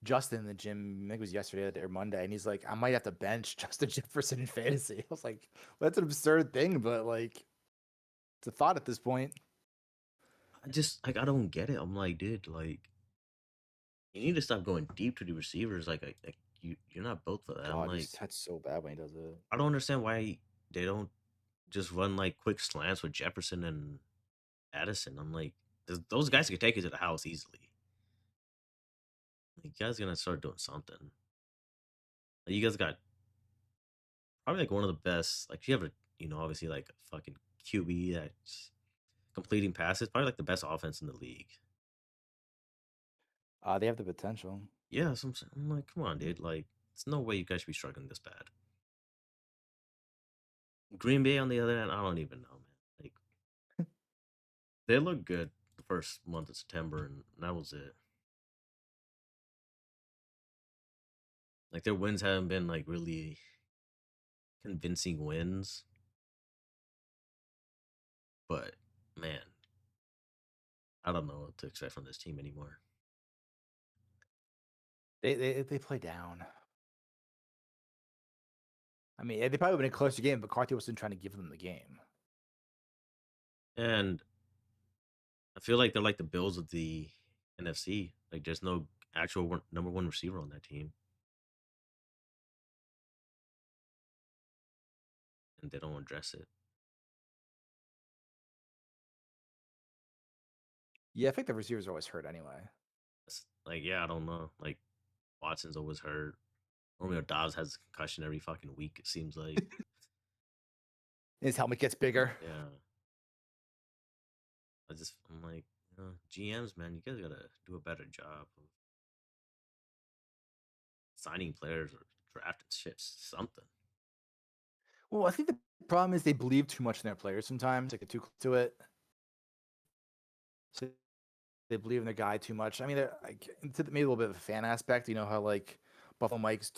Speaker 3: Justin in the gym. I think it was yesterday or Monday, and he's like, I might have to bench Justin Jefferson in fantasy. I was like, well, that's an absurd thing, but like, it's a thought at this point.
Speaker 2: I just like I don't get it. I'm like, dude, like you need to stop going deep to the receivers. Like you're not built for that. I'm
Speaker 3: God,
Speaker 2: like,
Speaker 3: that's so bad when he does it.
Speaker 2: I don't understand why they don't just run like quick slants with Jefferson and Addison. I'm like, those guys could take it to the house easily. Like, you guys gonna start doing something. Like, you guys got probably like one of the best. Like you have a obviously like a fucking QB that's completing passes. Probably like the best offense in the league.
Speaker 3: They have the potential.
Speaker 2: Yeah, so I'm like, come on, dude. Like, there's no way you guys should be struggling this bad. Green Bay, on the other hand, I don't even know, man. Like, they look good the first month of September, and that was it. Like, their wins haven't been like really convincing wins, but man, I don't know what to expect from this team anymore.
Speaker 3: They play down. I mean, they probably would have been a closer game, but McCarthy wasn't trying to give them the game.
Speaker 2: And I feel like they're like the Bills of the NFC. Like, there's no actual number one receiver on that team, and they don't address it.
Speaker 3: Yeah, I think the receivers are always hurt anyway.
Speaker 2: Like, yeah, I don't know. Like, Watson's always hurt. Romeo Dobbs has a concussion every fucking week, it seems like.
Speaker 3: His helmet gets bigger.
Speaker 2: Yeah. I'm like, GMs, man, you guys gotta do a better job of signing players or drafting shit, something.
Speaker 3: Well, I think the problem is they believe too much in their players sometimes. They get too close to it. So they believe in their guy too much. I mean, they're like maybe a little bit of a fan aspect. You know how like Buffalo Mike's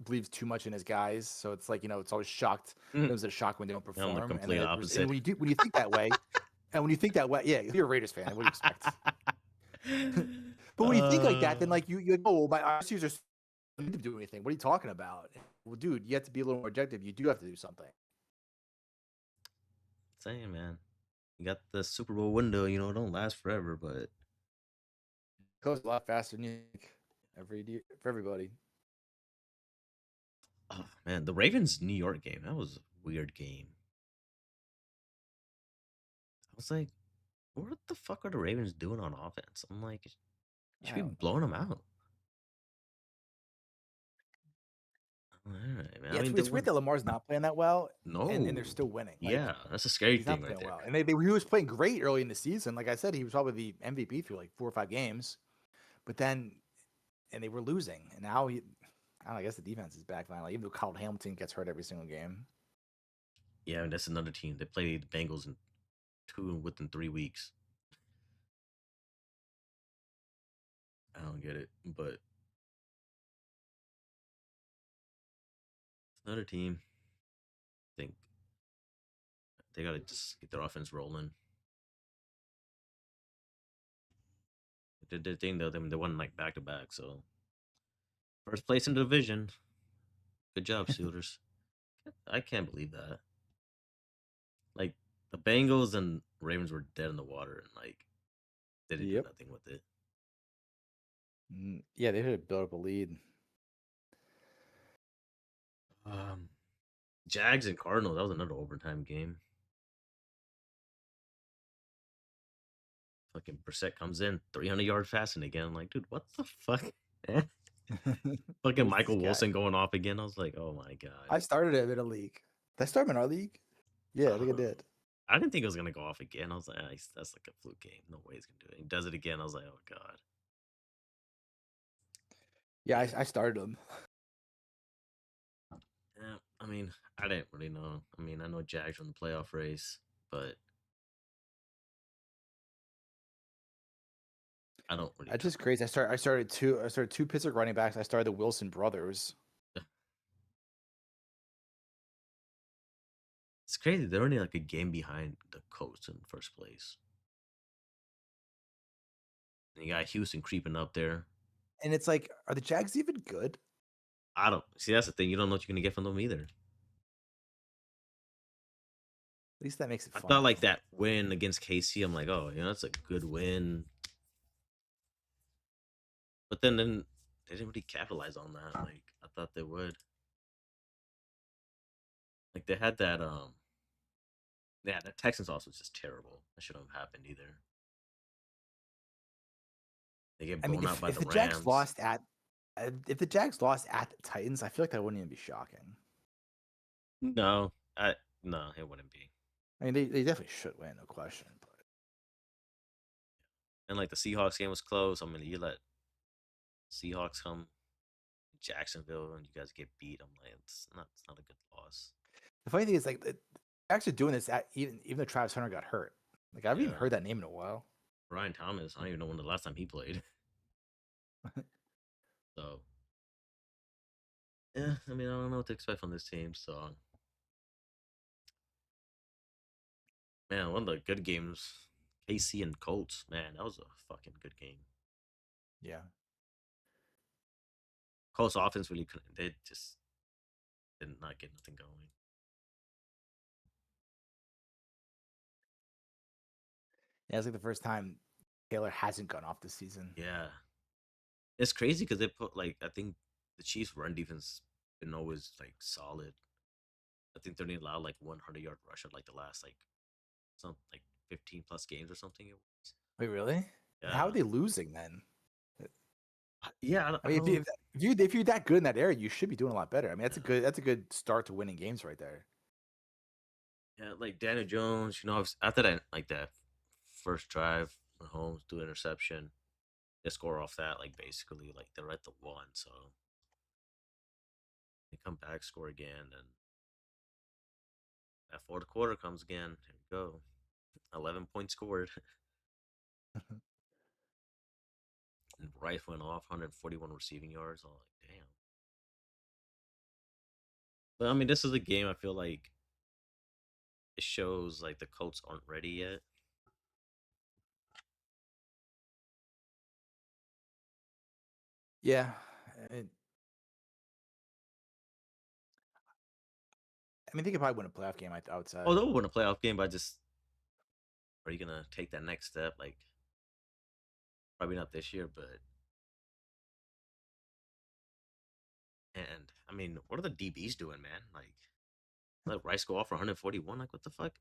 Speaker 3: believes too much in his guys, so it's like it's always shocked. It was a shock when they don't
Speaker 2: I'm
Speaker 3: perform.
Speaker 2: the complete opposite.
Speaker 3: And when you think that way, yeah, you're a Raiders fan. What do you expect? But when you think like that, then like you well, my RCs are need to do anything. What are you talking about? Well, dude, you have to be a little more objective. You do have to do something.
Speaker 2: Saying, man, you got the Super Bowl window. It don't last forever, but
Speaker 3: It goes a lot faster than you think for everybody.
Speaker 2: oh man, the Ravens New York game, that was a weird game. I was like, what the fuck are the Ravens doing on offense? I'm like, you should be blowing them out. All right, man.
Speaker 3: Yeah,
Speaker 2: I mean,
Speaker 3: it's weird that Lamar's not playing that well.
Speaker 2: No,
Speaker 3: and they're still winning. Like,
Speaker 2: yeah, that's a scary
Speaker 3: he's
Speaker 2: thing
Speaker 3: not
Speaker 2: right
Speaker 3: playing
Speaker 2: there.
Speaker 3: well. And he was playing great early in the season. Like I said, he was probably the MVP through like 4 or 5 games. But then, and they were losing. And now I guess the defense is back finally. Even though Kyle Hamilton gets hurt every single game.
Speaker 2: Yeah, and that's another team. They play the Bengals within 3 weeks. I don't get it, but another team. I think they gotta just get their offense rolling. They did their thing though. They won like back to back, so first place in the division. Good job, Steelers. I can't believe that. Like the Bengals and Ravens were dead in the water, and like they didn't do nothing with it.
Speaker 3: Yeah, they had build up a lead.
Speaker 2: Jags and Cardinals. That was another overtime game. Fucking Brissett comes in 300-yard passing again. I'm like, dude, what the fuck? Fucking Michael Wilson going off again. I was like, oh my god.
Speaker 3: I started him in a league. Did I start him in our league? Yeah, I think I did.
Speaker 2: I didn't think it was gonna go off again. I was like, that's like a fluke game. No way he's gonna do it. He does it again. I was like, oh god.
Speaker 3: Yeah, I started him.
Speaker 2: Yeah, I mean, I didn't really know. I mean, I know Jags from the playoff race, but I don't really.
Speaker 3: That's just crazy. I started two Pittsburgh running backs. I started the Wilson brothers.
Speaker 2: It's crazy. They're only like a game behind the Colts in first place. And you got Houston creeping up there.
Speaker 3: And it's like, are the Jags even good?
Speaker 2: I don't see. That's the thing. You don't know what you're gonna get from them either.
Speaker 3: At least that makes it
Speaker 2: I
Speaker 3: fun.
Speaker 2: thought like that win against KC. I'm like, oh, that's a good win. But then they didn't really capitalize on that. Like I thought they would. Like they had that yeah, the Texans also just terrible. That shouldn't have happened either. They get
Speaker 3: I
Speaker 2: blown
Speaker 3: mean,
Speaker 2: out by
Speaker 3: if
Speaker 2: the
Speaker 3: the
Speaker 2: Rams.
Speaker 3: Jags lost at if the Jags lost at the Titans, I feel like that wouldn't even be shocking.
Speaker 2: No, no, it wouldn't be.
Speaker 3: I mean, they definitely should win, no question. But
Speaker 2: And like the Seahawks game was close. I mean, you let Seahawks come Jacksonville and you guys get beat. I'm like, it's not a good loss.
Speaker 3: the funny thing is, like, they're actually doing this at even though Travis Hunter got hurt. Like, I haven't even
Speaker 2: Yeah.
Speaker 3: heard that name in a while.
Speaker 2: Ryan Thomas, I don't even know when the last time he played. So, yeah, I mean, I don't know what to expect from this team. So, man, one of the good games, KC and Colts. Man, that was a fucking good game.
Speaker 3: Yeah.
Speaker 2: Colts offense really couldn't. They just did not get nothing going.
Speaker 3: Yeah, it's like the first time Taylor hasn't gone off this season.
Speaker 2: Yeah, it's crazy because they put like I think the Chiefs' run defense been always like solid. I think they only allowed like 100-yard rush at like the last like some like 15 plus games or something. It was.
Speaker 3: Wait, really?
Speaker 2: Yeah.
Speaker 3: How are they losing then?
Speaker 2: Yeah,
Speaker 3: I mean, if you're that good in that area, you should be doing a lot better. I mean, that's a good start to winning games right there.
Speaker 2: yeah, like Daniel Jones. After that like that first drive, Mahomes do interception. They score off that like basically like they're at the one, so they come back, score again, and that fourth quarter comes again. Here we go, 11 points scored. And Rice went off 141 receiving yards. I'm like, damn. But I mean, this is a game I feel like it shows like the Colts aren't ready yet.
Speaker 3: Yeah. I mean, they could probably win a playoff game outside.
Speaker 2: Oh, they'll win a playoff game, but are you gonna take that next step? Like, probably not this year, but and I mean, what are the DBs doing, man? Like, let Rice go off for 141. Like, what the fuck?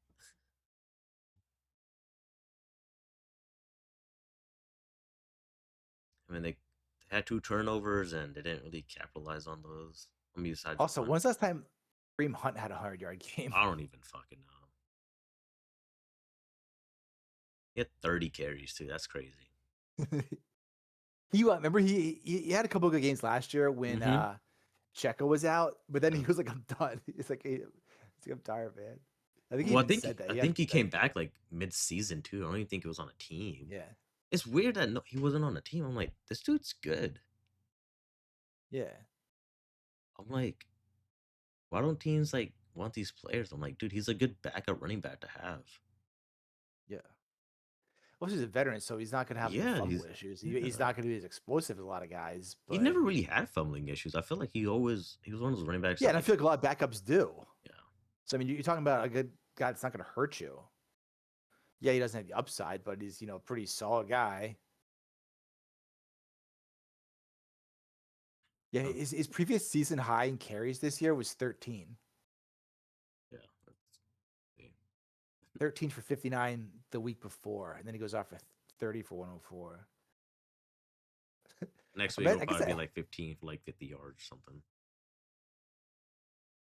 Speaker 2: I mean, they had 2 turnovers and they didn't really capitalize on those. I mean, besides
Speaker 3: Also,
Speaker 2: one.
Speaker 3: when's the last time Kareem Hunt had a 100-yard game?
Speaker 2: I don't even fucking know. He had 30 carries too. That's crazy.
Speaker 3: Remember he had a couple of good games last year when Checo was out, but then he was like, "I'm done." He's like, "I'm tired, man." I think he even said that.
Speaker 2: I think he came back like mid-season too. I don't even think he was on a team.
Speaker 3: Yeah,
Speaker 2: It's weird that he wasn't on a team. I'm like, this dude's good.
Speaker 3: yeah.
Speaker 2: I'm like, why don't teams like want these players? I'm like, dude, he's a good backup running back to have.
Speaker 3: Yeah. Well, he's a veteran, so he's not going to have the fumble issues. He's not going to be as explosive as a lot of guys. But
Speaker 2: he never really had fumbling issues. I feel like he was one of those running backs.
Speaker 3: Yeah, and I feel like a lot of backups do.
Speaker 2: Yeah.
Speaker 3: So I mean, you're talking about a good guy that's not going to hurt you. Yeah, he doesn't have the upside, but he's a pretty solid guy. Yeah, his previous season high in carries this year was 13.
Speaker 2: Yeah.
Speaker 3: 13 for 59 the week before, and then he goes off for 30 for 104.
Speaker 2: Next week will probably be like 15 for like 50 yards or something.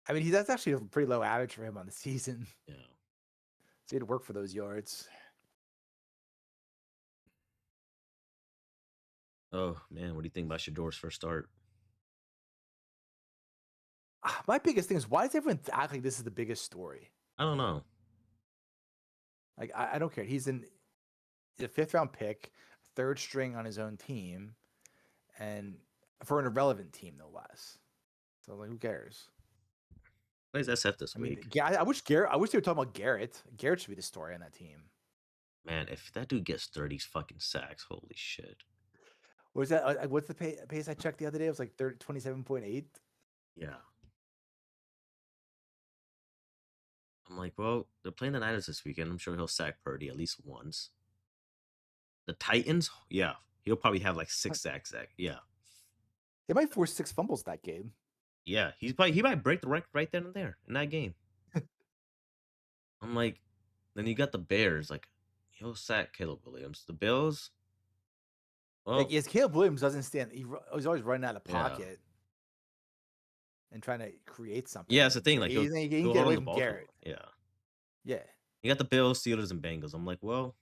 Speaker 3: I mean, that's actually a pretty low average for him on the season.
Speaker 2: Yeah.
Speaker 3: So he had to work for those yards.
Speaker 2: Oh man, what do you think about Shador's first start?
Speaker 3: My biggest thing is, why does everyone act like this is the biggest story?
Speaker 2: I don't know.
Speaker 3: Like, I don't care. He's a 5th round pick, third string on his own team, and for an irrelevant team, no less. So like, who cares?
Speaker 2: Plays SF this
Speaker 3: I mean,
Speaker 2: week.
Speaker 3: I wish Garrett. I wish they were talking about Garrett. Garrett should be the story on that team.
Speaker 2: Man, if that dude gets 30 fucking sacks, holy shit.
Speaker 3: What was that? What's the pace I checked the other day? It was like 27.8.
Speaker 2: Yeah. I'm like, well, they're playing the Niners this weekend. I'm sure he'll sack Purdy at least once. The Titans, yeah, he'll probably have like 6 sacks. Yeah,
Speaker 3: They might force 6 fumbles that game.
Speaker 2: yeah, he might break the record right then and there in that game. I'm like, then you got the Bears, like he'll sack Caleb Williams. The Bills, well,
Speaker 3: Like, yes, Caleb Williams doesn't stand. He's always running out of
Speaker 2: Yeah.
Speaker 3: pocket and trying to create something.
Speaker 2: yeah, it's the thing. Like
Speaker 3: he
Speaker 2: he'll
Speaker 3: can
Speaker 2: go
Speaker 3: get
Speaker 2: hard
Speaker 3: away
Speaker 2: on the
Speaker 3: from
Speaker 2: ball.
Speaker 3: Garrett.
Speaker 2: Yeah,
Speaker 3: Yeah.
Speaker 2: you got the Bills, Steelers, and Bengals. I'm like, well,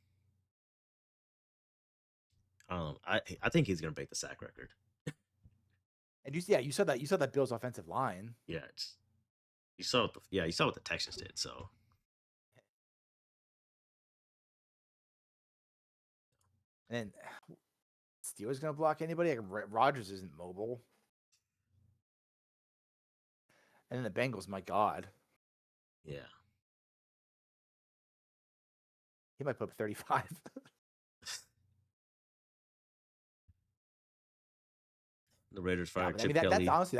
Speaker 2: I think he's gonna break the sack record.
Speaker 3: And you saw that Bills offensive line.
Speaker 2: Yeah, you saw what the Texans did. So
Speaker 3: And then Steelers gonna block anybody? Like, Rodgers isn't mobile. And then the Bengals, my God,
Speaker 2: yeah,
Speaker 3: he might put up 35.
Speaker 2: the Raiders
Speaker 3: Yeah,
Speaker 2: fired
Speaker 3: but I
Speaker 2: Chip
Speaker 3: mean,
Speaker 2: Kelly.
Speaker 3: that's honestly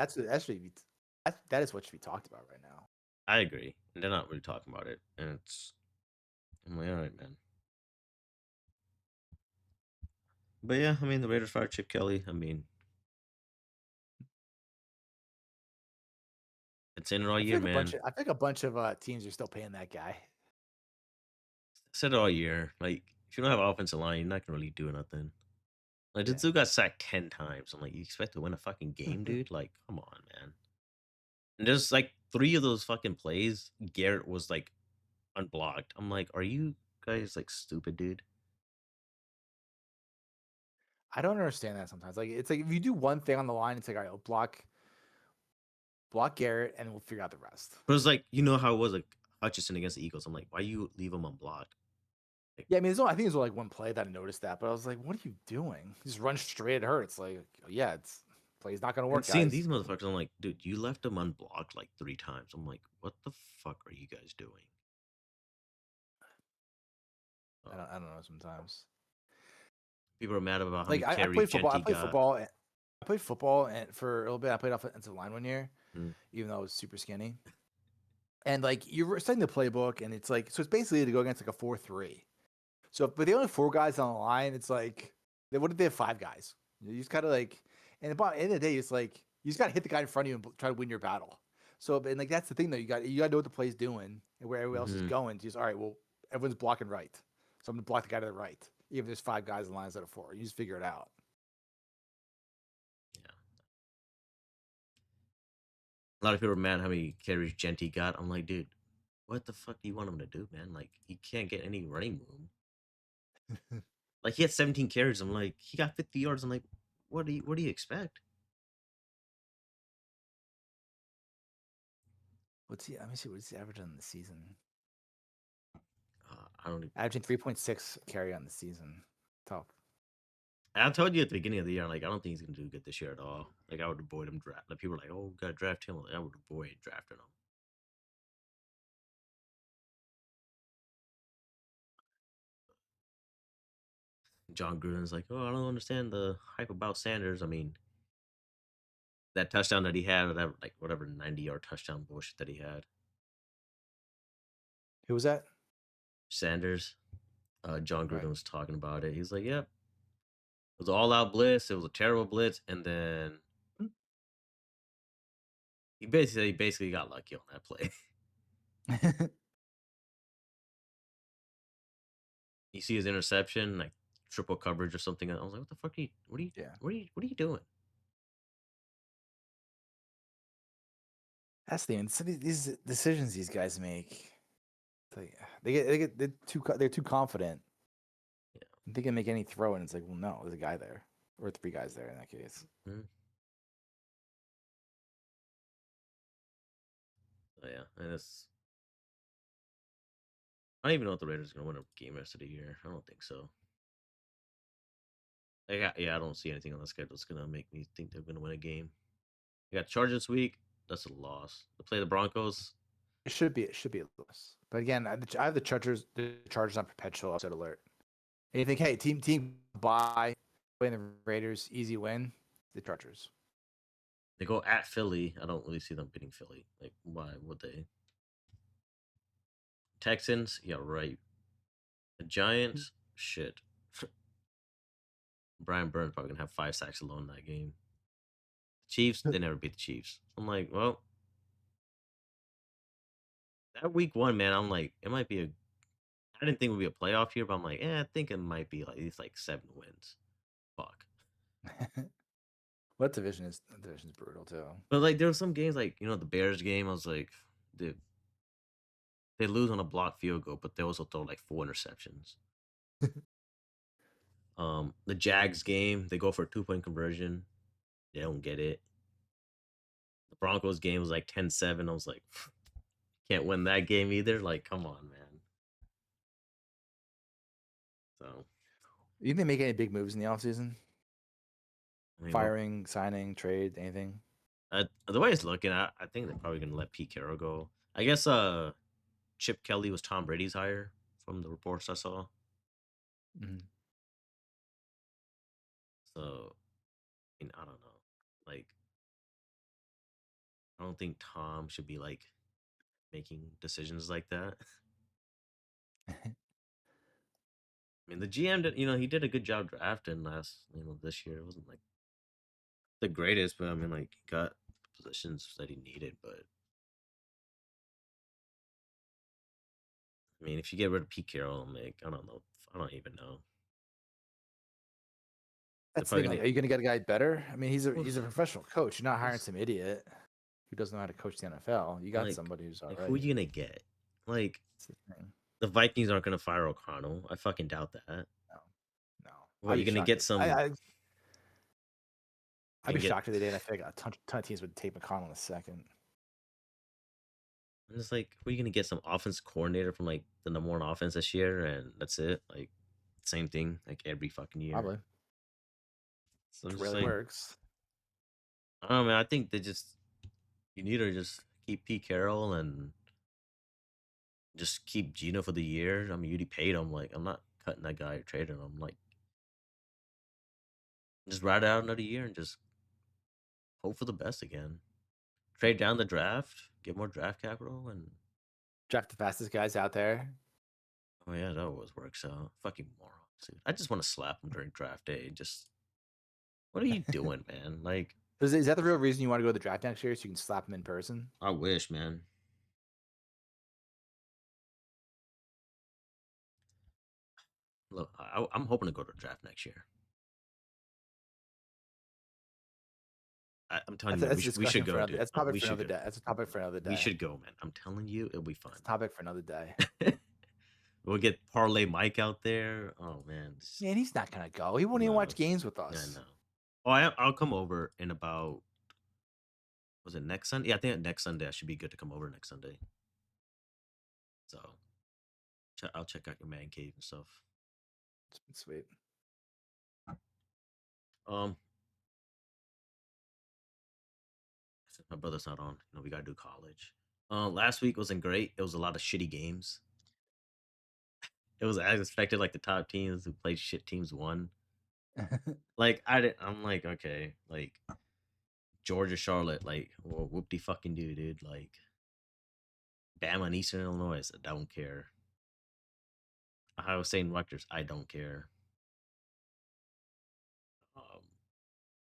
Speaker 3: that is what should be talked about right now.
Speaker 2: I agree. And they're not really talking about it. And I'm like, all right, man. But yeah, I mean, the Raiders fired Chip Kelly. I mean, it's in it all
Speaker 3: I
Speaker 2: year,
Speaker 3: think
Speaker 2: man.
Speaker 3: I think a bunch of teams are still paying that guy.
Speaker 2: Said it all year. Like, if you don't have offensive line, you're not gonna really do nothing. Like,
Speaker 3: Yeah.
Speaker 2: this dude got sacked 10 times. I'm like, you expect to win a fucking game, dude? Like, come on, man. And there's like 3 of those fucking plays, Garrett was like unblocked. I'm like, are you guys like stupid, dude?
Speaker 3: I don't understand that sometimes. Like, it's like if you do one thing on the line, it's like, all right, I'll block Garrett, and we'll figure out the rest.
Speaker 2: But it's like, you know how it was like Hutchinson against the Eagles. I'm like, why you leave him unblocked?
Speaker 3: Yeah, I mean, I think there's only like one play that I noticed that, but I was like, what are you doing? Just run straight at her. It's like, yeah, play's not gonna work.
Speaker 2: And seeing
Speaker 3: Guys.
Speaker 2: these motherfuckers, I'm like, dude, you left him unblocked like 3 times. I'm like, what the fuck are you guys doing?
Speaker 3: I don't know sometimes.
Speaker 2: People are mad about how
Speaker 3: Like,
Speaker 2: many
Speaker 3: I
Speaker 2: carries
Speaker 3: played football.
Speaker 2: Genty
Speaker 3: I played
Speaker 2: got.
Speaker 3: football. I played football and for a little bit. I played offensive line one year,
Speaker 2: Mm.
Speaker 3: even though I was super skinny. And like, you're studying the playbook, and it's like, so it's basically to go against like a 4-3. So, but the only 4 guys on the line, it's like, what if they have 5 guys? You just kind of like, and at the end of the day, it's like you just got to hit the guy in front of you and try to win your battle. So, and like that's the thing though, you got to know what the play's doing and where everyone else is
Speaker 2: Mhm.
Speaker 3: going. Just all right, well, everyone's blocking right, so I'm gonna block the guy to the right, even if there's 5 guys in line instead of 4. You just figure it out.
Speaker 2: A lot of people are mad how many carries Genty got. I'm like, dude, what the fuck do you want him to do, man? Like, he can't get any running room. Like, he had 17 carries. I'm like, he got 50 yards. I'm like, what do you expect?
Speaker 3: Let me see. What's he averaging on the season?
Speaker 2: I don't.
Speaker 3: Averaging 3.6 carry on the season. Tough.
Speaker 2: I told you at the beginning of the year, like, I don't think he's gonna do good this year at all. Like, I would avoid him draft. Like, people are like, oh, gotta draft him. Like, I would avoid drafting him. John Gruden's like, oh, I don't understand the hype about Sanders. I mean, that touchdown that he had, whatever 90-yard touchdown bullshit that he had.
Speaker 3: Who was that?
Speaker 2: Sanders. John Gruden
Speaker 3: Right.
Speaker 2: was talking about it. He's like, yep. It was all out blitz. It was a terrible blitz. And then he basically got lucky on that play. You see his interception, like triple coverage or something. I was like, what the fuck are you
Speaker 3: Yeah.
Speaker 2: what are you doing?
Speaker 3: That's the end. So these decisions these guys make, it's like, they're too confident.
Speaker 2: Yeah.
Speaker 3: They can make any throw, and it's like, well, no, there's a guy there, or 3 guys there in that case.
Speaker 2: So yeah, and I don't even know if the Raiders are gonna win a game rest of the year. I don't think so. I don't see anything on the schedule that's gonna make me think they're gonna win a game. You got Chargers week. That's a loss. They play the Broncos.
Speaker 3: It should be a loss. But again, I have the Chargers on perpetual upset alert. And you think, hey, team bye, playing the Raiders, easy win. The Chargers.
Speaker 2: They go at Philly. I don't really see them beating Philly. Like, why would they? Texans, yeah, right. The Giants, shit. Brian Burns probably gonna have 5 sacks alone in that game. Chiefs, they never beat the Chiefs. I'm like, well, that week 1, man, I'm like, it might be a. I didn't think it would be a playoff here, but I'm like, I think it might be like at least like 7 wins. Fuck.
Speaker 3: What division is? The division's brutal too.
Speaker 2: But like, there were some games like the Bears game. I was like, they lose on a blocked field goal, but they also throw like 4 interceptions. The Jags game, they go for a 2-point conversion. They don't get it. The Broncos game was like 10-7. I was like, can't win that game either. Like, come on, man. So,
Speaker 3: You think they make any big moves in the offseason?
Speaker 2: I mean,
Speaker 3: Firing, signing, trade, anything?
Speaker 2: the way it's looking, I think they're probably gonna let Pete Carroll go. I guess Chip Kelly was Tom Brady's hire from the reports I saw.
Speaker 3: Mhm.
Speaker 2: So, I mean, I don't know. Like, I don't think Tom should be like making decisions like that. I mean, the GM did, he did a good job drafting this year. It wasn't like the greatest, but I mean, like, he got positions that he needed. But I mean, if you get rid of Pete Carroll, like, I don't know. I don't even know.
Speaker 3: That's the
Speaker 2: probably
Speaker 3: thing. Like,
Speaker 2: gonna-
Speaker 3: are you going to get a guy better? I mean, he's a
Speaker 2: Well,
Speaker 3: professional coach. You're not hiring
Speaker 2: yes.
Speaker 3: some idiot who doesn't know how to coach the NFL. You got
Speaker 2: Like-
Speaker 3: somebody who's all
Speaker 2: Like,
Speaker 3: right.
Speaker 2: who are you gonna get? Like,
Speaker 3: That's the thing.
Speaker 2: the Vikings aren't gonna fire O'Connell. I fucking doubt that.
Speaker 3: No.
Speaker 2: What,
Speaker 3: I'd
Speaker 2: you
Speaker 3: be
Speaker 2: gonna
Speaker 3: shocked
Speaker 2: get
Speaker 3: if-
Speaker 2: some?
Speaker 3: I'd be
Speaker 2: get-
Speaker 3: shocked if they did. I feel like a ton of teams would take McConnell in a second.
Speaker 2: I'm just like, who are you gonna get? Some offense coordinator from like the number 1 offense this year, and that's it. Like, same thing like every fucking year.
Speaker 3: Probably.
Speaker 2: So I'm
Speaker 3: It
Speaker 2: just
Speaker 3: really
Speaker 2: like,
Speaker 3: works.
Speaker 2: I don't know, man. I think you need to just keep Pete Carroll and just keep Gino for the year. I mean, you already paid him. Like, I'm not cutting that guy or trading him. Like, just ride it out another year and just hope for the best again. Trade down the draft, get more draft capital, and
Speaker 3: Draft the fastest guys out there.
Speaker 2: oh yeah, that always works out. Fucking morons, dude. I just want to slap him during draft day. Just, what are you doing, man? Like,
Speaker 3: Is that the real reason you want to go to the draft next year so you can slap him in person?
Speaker 2: I wish, man. Look, I'm hoping to go to the draft next year. I'm telling
Speaker 3: That's a
Speaker 2: you, we should
Speaker 3: discussion for
Speaker 2: go.
Speaker 3: another.
Speaker 2: Dude.
Speaker 3: That's a topic
Speaker 2: We
Speaker 3: for
Speaker 2: should
Speaker 3: another
Speaker 2: go.
Speaker 3: day. That's a topic for another day.
Speaker 2: We should go, man. I'm telling you, it'll be fun.
Speaker 3: It's a topic for another day.
Speaker 2: We'll get Parlay Mike out there. Oh man,
Speaker 3: Man, he's not gonna go. He won't even watch
Speaker 2: No.
Speaker 3: games with
Speaker 2: I
Speaker 3: us.
Speaker 2: know. Oh, I'll come over in about. Was it next Sunday? Yeah, I think next Sunday I should be good to come over next Sunday. So, I'll check out your man cave and stuff.
Speaker 3: Sweet.
Speaker 2: Since my brother's not on, we gotta do college. Last week wasn't great. It was a lot of shitty games. It was as expected. Like the top teams who played shit teams won. Like I'm like, okay, like Georgia, Charlotte, like, well, whoop de fucking do, dude. Like Bama and Eastern Illinois, I don't care. Ohio State and Rutgers, I don't care.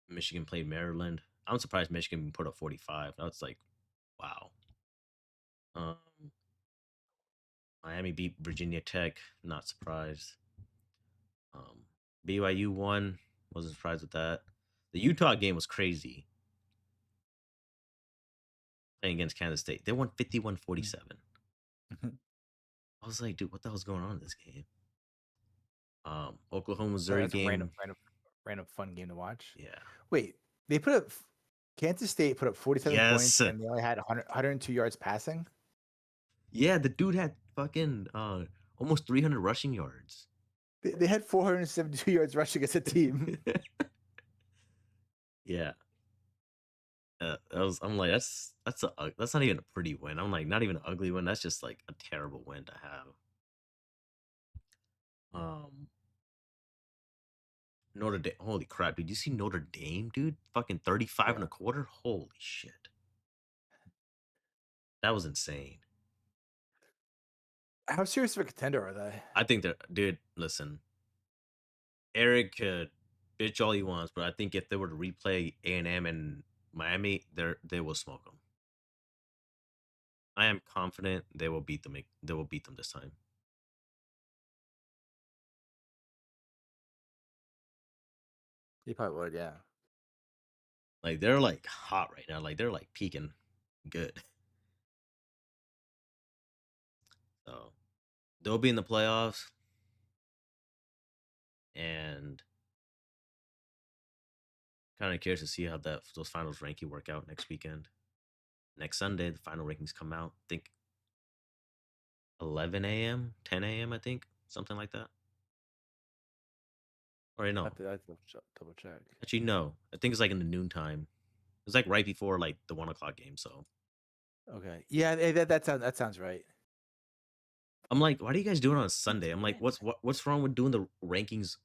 Speaker 2: Michigan played Maryland. I'm surprised Michigan put up 45. That's like, wow. Miami beat Virginia Tech. Not surprised. BYU won. Wasn't surprised with that. The Utah game was crazy. Playing against Kansas State. They won 51-47. I was like, dude, what the hell's going on in this game? Oklahoma, Missouri
Speaker 3: That's a
Speaker 2: game.
Speaker 3: random fun game to watch.
Speaker 2: Yeah.
Speaker 3: Wait, they put up Kansas State put up 47 points
Speaker 2: Yes.
Speaker 3: and they only had 102 yards passing.
Speaker 2: Yeah, the dude had fucking almost 300 rushing yards.
Speaker 3: They had 472 yards rushing as a team.
Speaker 2: Yeah. I'm like, that's not even a pretty win. I'm like, not even an ugly win. That's just like a terrible win to have. Notre Dame. Holy crap, dude! You see Notre Dame, dude? Fucking 35 and a quarter. Holy shit. That was insane.
Speaker 3: How serious of a contender are they?
Speaker 2: I think they're, dude. Listen, Eric could bitch all he wants, but I think if they were to replay A&M and Miami, they will smoke them. I am confident they will beat them. They will beat them this time.
Speaker 3: They probably would, yeah.
Speaker 2: Like they're like hot right now. Like they're like peaking good. So they'll be in the playoffs, and kind of curious to see how those finals ranking work out next weekend. Next Sunday, the final rankings come out. I think 11 a.m., 10 a.m. I think something like that. Or no,
Speaker 3: I have to double check.
Speaker 2: actually no. I think it's like in the noon time. It's like right before like the 1 o'clock game. So
Speaker 3: Okay, yeah, that sounds right.
Speaker 2: I'm like, why do you guys do it on a Sunday? I'm like, what's wrong with doing the rankings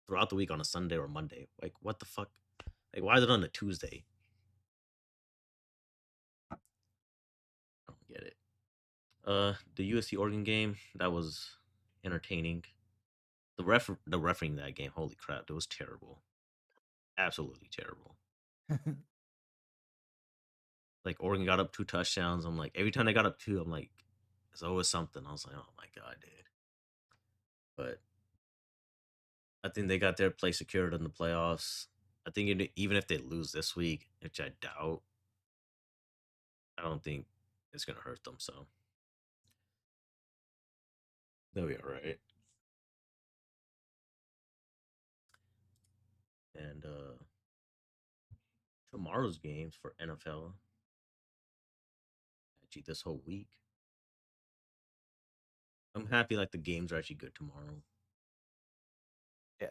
Speaker 2: throughout the week on a Sunday or Monday? Like, what the fuck? Like, why is it on a Tuesday? I don't get it. The USC Oregon game, that was entertaining. The refereeing that game, holy crap, it was terrible. Absolutely terrible. Like Oregon got up 2 touchdowns. I'm like, every time they got up 2, I'm like, it's always something. I was like, oh my god, dude. But I think they got their place secured in the playoffs. I think even if they lose this week, which I doubt, I don't think it's gonna hurt them. So they'll be all right. And tomorrow's games for NFL, actually this whole week, I'm happy like the games are actually good tomorrow.
Speaker 3: Yeah,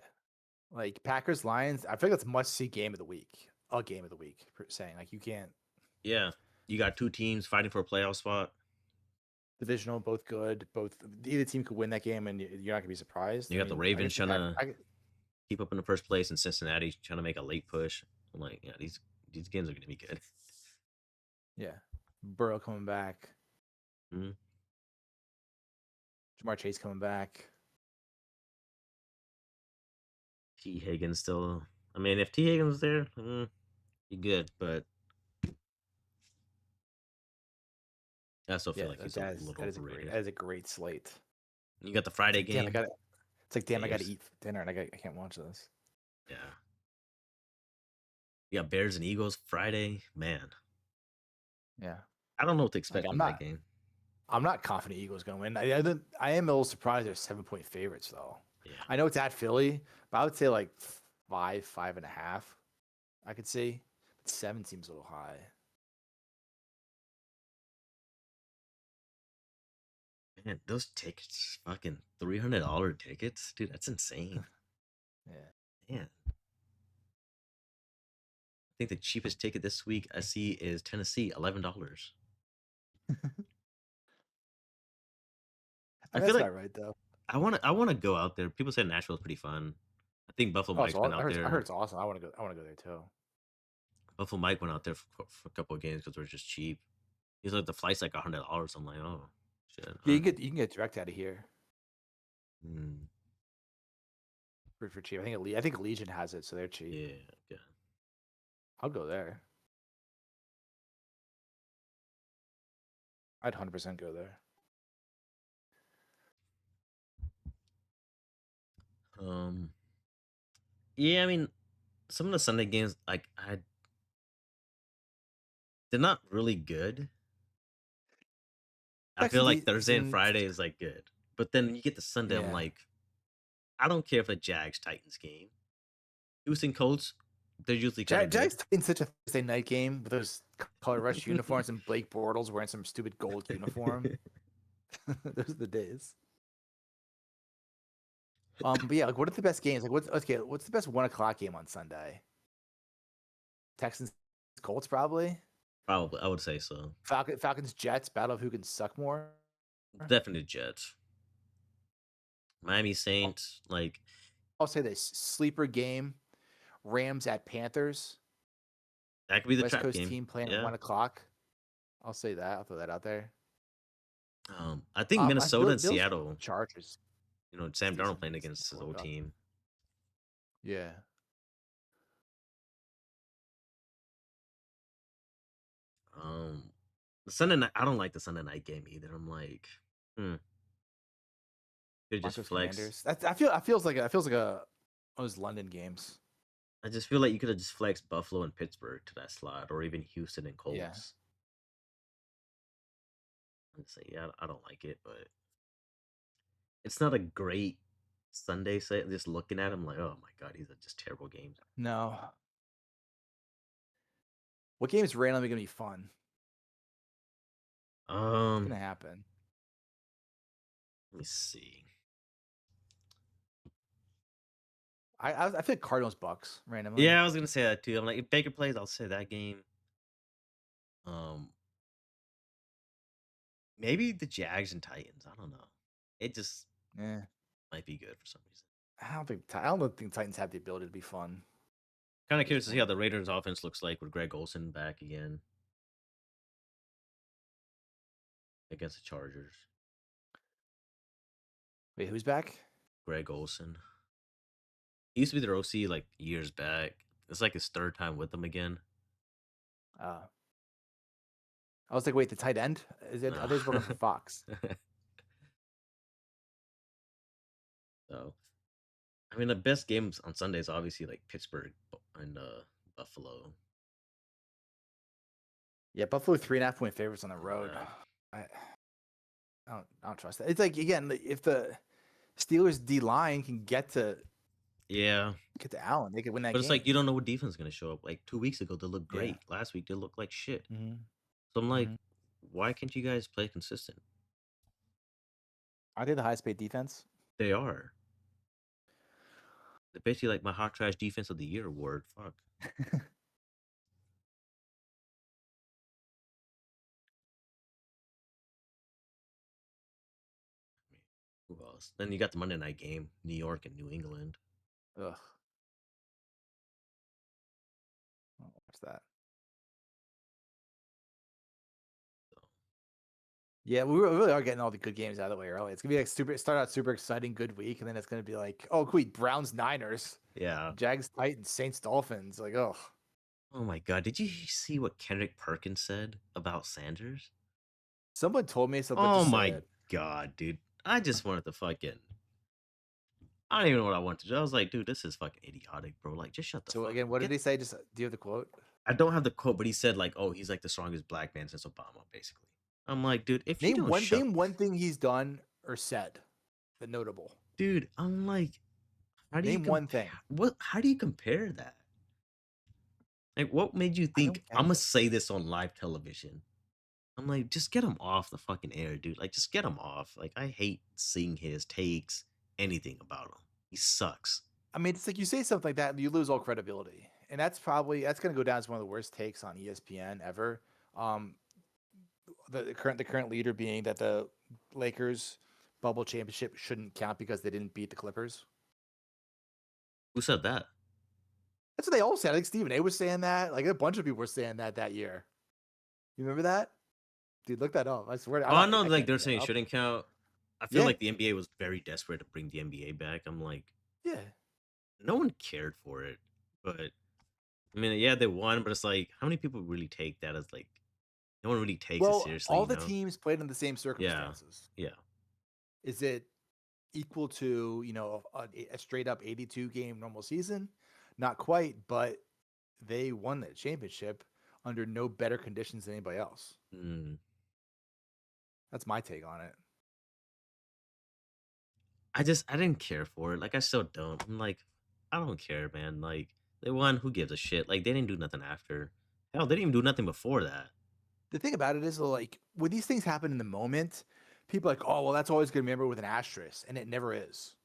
Speaker 3: like Packers Lions. I feel like that's must see game of the week. A game of the week, saying like you can't.
Speaker 2: Yeah, you got 2 teams fighting for a playoff spot.
Speaker 3: Divisional, both good. Both either team could win that game, and you're not gonna be surprised.
Speaker 2: You got the
Speaker 3: I
Speaker 2: Ravens
Speaker 3: guess
Speaker 2: trying to keep up in the first place, and Cincinnati trying to make a late push. I'm like, yeah, these games are gonna be good.
Speaker 3: Yeah, Burrow coming back.
Speaker 2: Mhm.
Speaker 3: Jamar Chase coming back.
Speaker 2: T. Higgins still. I mean, if T. Higgins was there, be good. But I still feel like he's a little overrated.
Speaker 3: That is a great slate.
Speaker 2: You got the Friday
Speaker 3: Damn,
Speaker 2: game.
Speaker 3: It's like, damn, I got to
Speaker 2: Bears.
Speaker 3: eat dinner, and I can't watch this.
Speaker 2: Yeah. You got Bears and Eagles Friday. Man,
Speaker 3: Yeah,
Speaker 2: I don't know what to expect
Speaker 3: I'm
Speaker 2: from that game.
Speaker 3: I'm not confident Eagles going to win. I am a little surprised they're 7-point favorites though.
Speaker 2: Yeah.
Speaker 3: I know it's at Philly, but I would say like 5.5. I could see, but 7 seems a little high.
Speaker 2: Man, those tickets, fucking $300 tickets, dude. That's insane.
Speaker 3: Yeah.
Speaker 2: Man. I think the cheapest ticket this week I see is Tennessee, $11. I feel
Speaker 3: That's
Speaker 2: like
Speaker 3: not right though.
Speaker 2: I want to go out there. People say Nashville's pretty fun. I think Buffalo Mike's been out there.
Speaker 3: I heard it's awesome. I want to go there too.
Speaker 2: Buffalo Mike went out there for a couple of games because they're just cheap. He's like, the flight's like $100. I'm like, oh shit.
Speaker 3: Yeah, you can get direct out of here for cheap. I think Legion has it, so they're cheap.
Speaker 2: Yeah.
Speaker 3: I'll go there. I'd 100% go there.
Speaker 2: Yeah, I mean, some of the Sunday games, like they're not really good. I feel like Thursday and Friday is like good, but then you get to Sunday, I'm like, I don't care if a Jags Titans game, Houston Colts, they're usually
Speaker 3: Jags Titans such a Thursday night game with those color rush uniforms and Blake Bortles wearing some stupid gold uniform. Those are the days. But yeah, like what are the best games? Like what's the best 1 o'clock game on Sunday? Texans Colts probably.
Speaker 2: Probably, I would say so.
Speaker 3: Falcons Jets battle of who can suck more.
Speaker 2: Definitely Jets. Miami Saints, like
Speaker 3: I'll say this sleeper game: Rams at Panthers.
Speaker 2: that could be the
Speaker 3: West
Speaker 2: trap
Speaker 3: Coast
Speaker 2: game.
Speaker 3: team playing at
Speaker 2: Yeah.
Speaker 3: 1 o'clock. I'll say that. I'll throw that out there.
Speaker 2: I think Minnesota and
Speaker 3: Bills
Speaker 2: Seattle.
Speaker 3: Chargers.
Speaker 2: You know, Sam Darnold playing
Speaker 3: Decent
Speaker 2: against his old
Speaker 3: workout.
Speaker 2: team.
Speaker 3: Yeah.
Speaker 2: The Sunday night. I don't like the Sunday night game either. I'm like, could just
Speaker 3: Broncos
Speaker 2: flex.
Speaker 3: Commanders. That feels like one of those London games.
Speaker 2: I just feel like you could have just flexed Buffalo and Pittsburgh to that slot, or even Houston and Colts.
Speaker 3: Yeah.
Speaker 2: I'd say, yeah, I don't like it, but it's not a great Sunday set. Just looking at him, like, oh my god, these are just terrible games.
Speaker 3: No. What game is randomly gonna be fun? What's gonna happen?
Speaker 2: Let me see.
Speaker 3: I feel like Cardinals Bucks randomly.
Speaker 2: Yeah, I was gonna say that too. I'm like, if Baker plays, I'll say that game. Maybe the Jags and Titans. I don't know. It just
Speaker 3: Yeah.
Speaker 2: might be good for some reason.
Speaker 3: I don't think Titans have the ability to be fun.
Speaker 2: Kind of curious to see how the Raiders' offense looks like with Greg Olson back again against the Chargers.
Speaker 3: Wait, who's back?
Speaker 2: Greg Olson. He used to be their OC like years back. It's like his third time with them again.
Speaker 3: I was like, wait, the tight end? Is it?
Speaker 2: No.
Speaker 3: Others working for Fox.
Speaker 2: So, I mean, the best games on Sundays obviously like Pittsburgh and Buffalo.
Speaker 3: Yeah, Buffalo 3.5-point favorites on the road.
Speaker 2: Yeah.
Speaker 3: I don't trust that. It's like again, if the Steelers D line can get to Allen, they could win that
Speaker 2: But
Speaker 3: game.
Speaker 2: it's like you don't know what defense is going to show up. Like 2 weeks ago, they looked great. Last week, they looked like shit.
Speaker 3: Mm-hmm.
Speaker 2: So I'm like, why can't you guys play consistent?
Speaker 3: Are they the highest paid defense?
Speaker 2: They are. They're basically like my hot trash defense of the year award. Fuck. Who else? Then you got the Monday night game, New York and New England.
Speaker 3: Ugh. I'll watch that. Yeah, we really are getting all the good games out of the way early. It's gonna be like start out super exciting, good week, and then it's gonna be like, oh, wait, Browns, Niners,
Speaker 2: Yeah.
Speaker 3: Jags, Titans, Saints, Dolphins. Like, oh
Speaker 2: my god, did you see what Kendrick Perkins said about Sanders?
Speaker 3: Someone told me something.
Speaker 2: Oh my god, dude! I just wanted to fucking. I don't even know what I wanted to do. I was like, dude, this is fucking idiotic, bro. Like, just shut the fuck up.
Speaker 3: So again, what did he say? Just do you have the quote?
Speaker 2: I don't have the quote, but he said like, "Oh, he's like the strongest black man since Obama." Basically, I'm like, dude, if you don't
Speaker 3: name one thing he's done or said that notable.
Speaker 2: Dude, I'm like, how do
Speaker 3: name one thing?
Speaker 2: What? How do you compare that? Like, what made you think I'm gonna say this on live television? I'm like, just get him off the fucking air, dude. Like, just get him off. Like, I hate seeing his takes, anything about him. He sucks.
Speaker 3: I mean, it's like you say something like that and you lose all credibility. And that's going to go down as one of the worst takes on ESPN ever. The current leader being that the Lakers bubble championship shouldn't count because they didn't beat the Clippers.
Speaker 2: Who said that?
Speaker 3: That's what they all said. I think Stephen A was saying that. Like a bunch of people were saying that year. You remember that? Dude, look that up. I swear.
Speaker 2: I know, like they're saying it shouldn't count. I feel
Speaker 3: Yeah.
Speaker 2: like the NBA was very desperate to bring the NBA back. I'm like,
Speaker 3: Yeah.
Speaker 2: no one cared for it, but I mean, yeah, they won, but it's like, how many people really take that as like? No one really takes it seriously.
Speaker 3: All the teams played in the same circumstances.
Speaker 2: Yeah.
Speaker 3: Is it equal to a straight up 82 game normal season? Not quite, but they won that championship under no better conditions than anybody else. That's my take on it.
Speaker 2: I didn't care for it. Like, I still don't. I'm like, I don't care, man. Like, they won. Who gives a shit? Like, they didn't do nothing after. Hell, they didn't even do nothing before that.
Speaker 3: The thing about it is, like, when these things happen in the moment, people are like, oh, well, that's always going to remember with an asterisk, and it never is.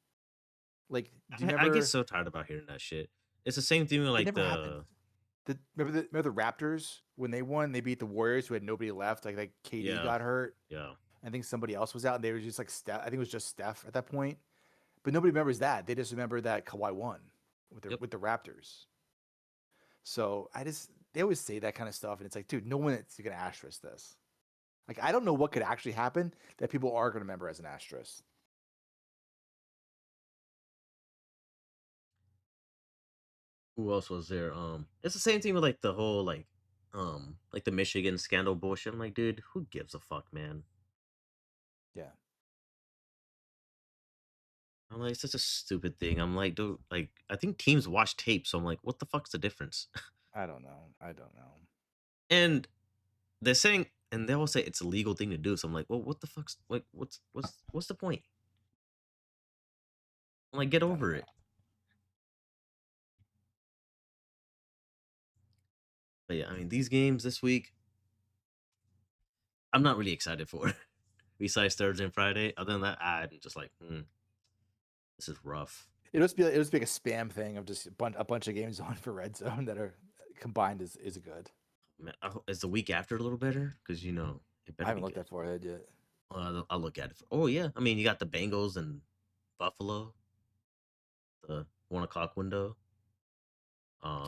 Speaker 3: Like, do you
Speaker 2: I get
Speaker 3: remember?
Speaker 2: so tired about hearing that shit. It's the same thing with
Speaker 3: It
Speaker 2: like
Speaker 3: never happened.
Speaker 2: the
Speaker 3: Remember the Raptors when they won? They beat the Warriors who had nobody left. Like KD
Speaker 2: yeah
Speaker 3: got hurt.
Speaker 2: yeah
Speaker 3: I think somebody else was out, and they were just like Steph. I think it was just Steph at that point. But nobody remembers that. They just remember that Kawhi won
Speaker 2: yep.
Speaker 3: with the Raptors. So they always say that kind of stuff, and it's like, dude, no one is gonna asterisk this. Like, I don't know what could actually happen that people are gonna remember as an asterisk.
Speaker 2: Who else was there? It's the same thing with like the whole like the Michigan scandal bullshit. I'm like, dude, who gives a fuck, man?
Speaker 3: Yeah,
Speaker 2: I'm like, it's such a stupid thing. I'm like, dude, like I think teams watch tape, so I'm like, what the fuck's the difference?
Speaker 3: I don't know. I don't know.
Speaker 2: And they're saying, and they all say it's a legal thing to do. So I'm like, well, what the fuck's like, what's the point? I'm like, get
Speaker 3: I don't
Speaker 2: over
Speaker 3: know.
Speaker 2: it. But yeah, I mean, these games this week, I'm not really excited for. Besides Thursday and Friday, other than that, I'm just like, this is rough.
Speaker 3: It'll just be like a spam thing of just a bunch of games on for Red Zone that are combined is good.
Speaker 2: Man, is the week after a little better? Because it
Speaker 3: I
Speaker 2: better be
Speaker 3: haven't looked
Speaker 2: good.
Speaker 3: that far ahead yet.
Speaker 2: I'll look at it. Oh yeah, I mean, you got the Bengals and Buffalo, the 1 o'clock window.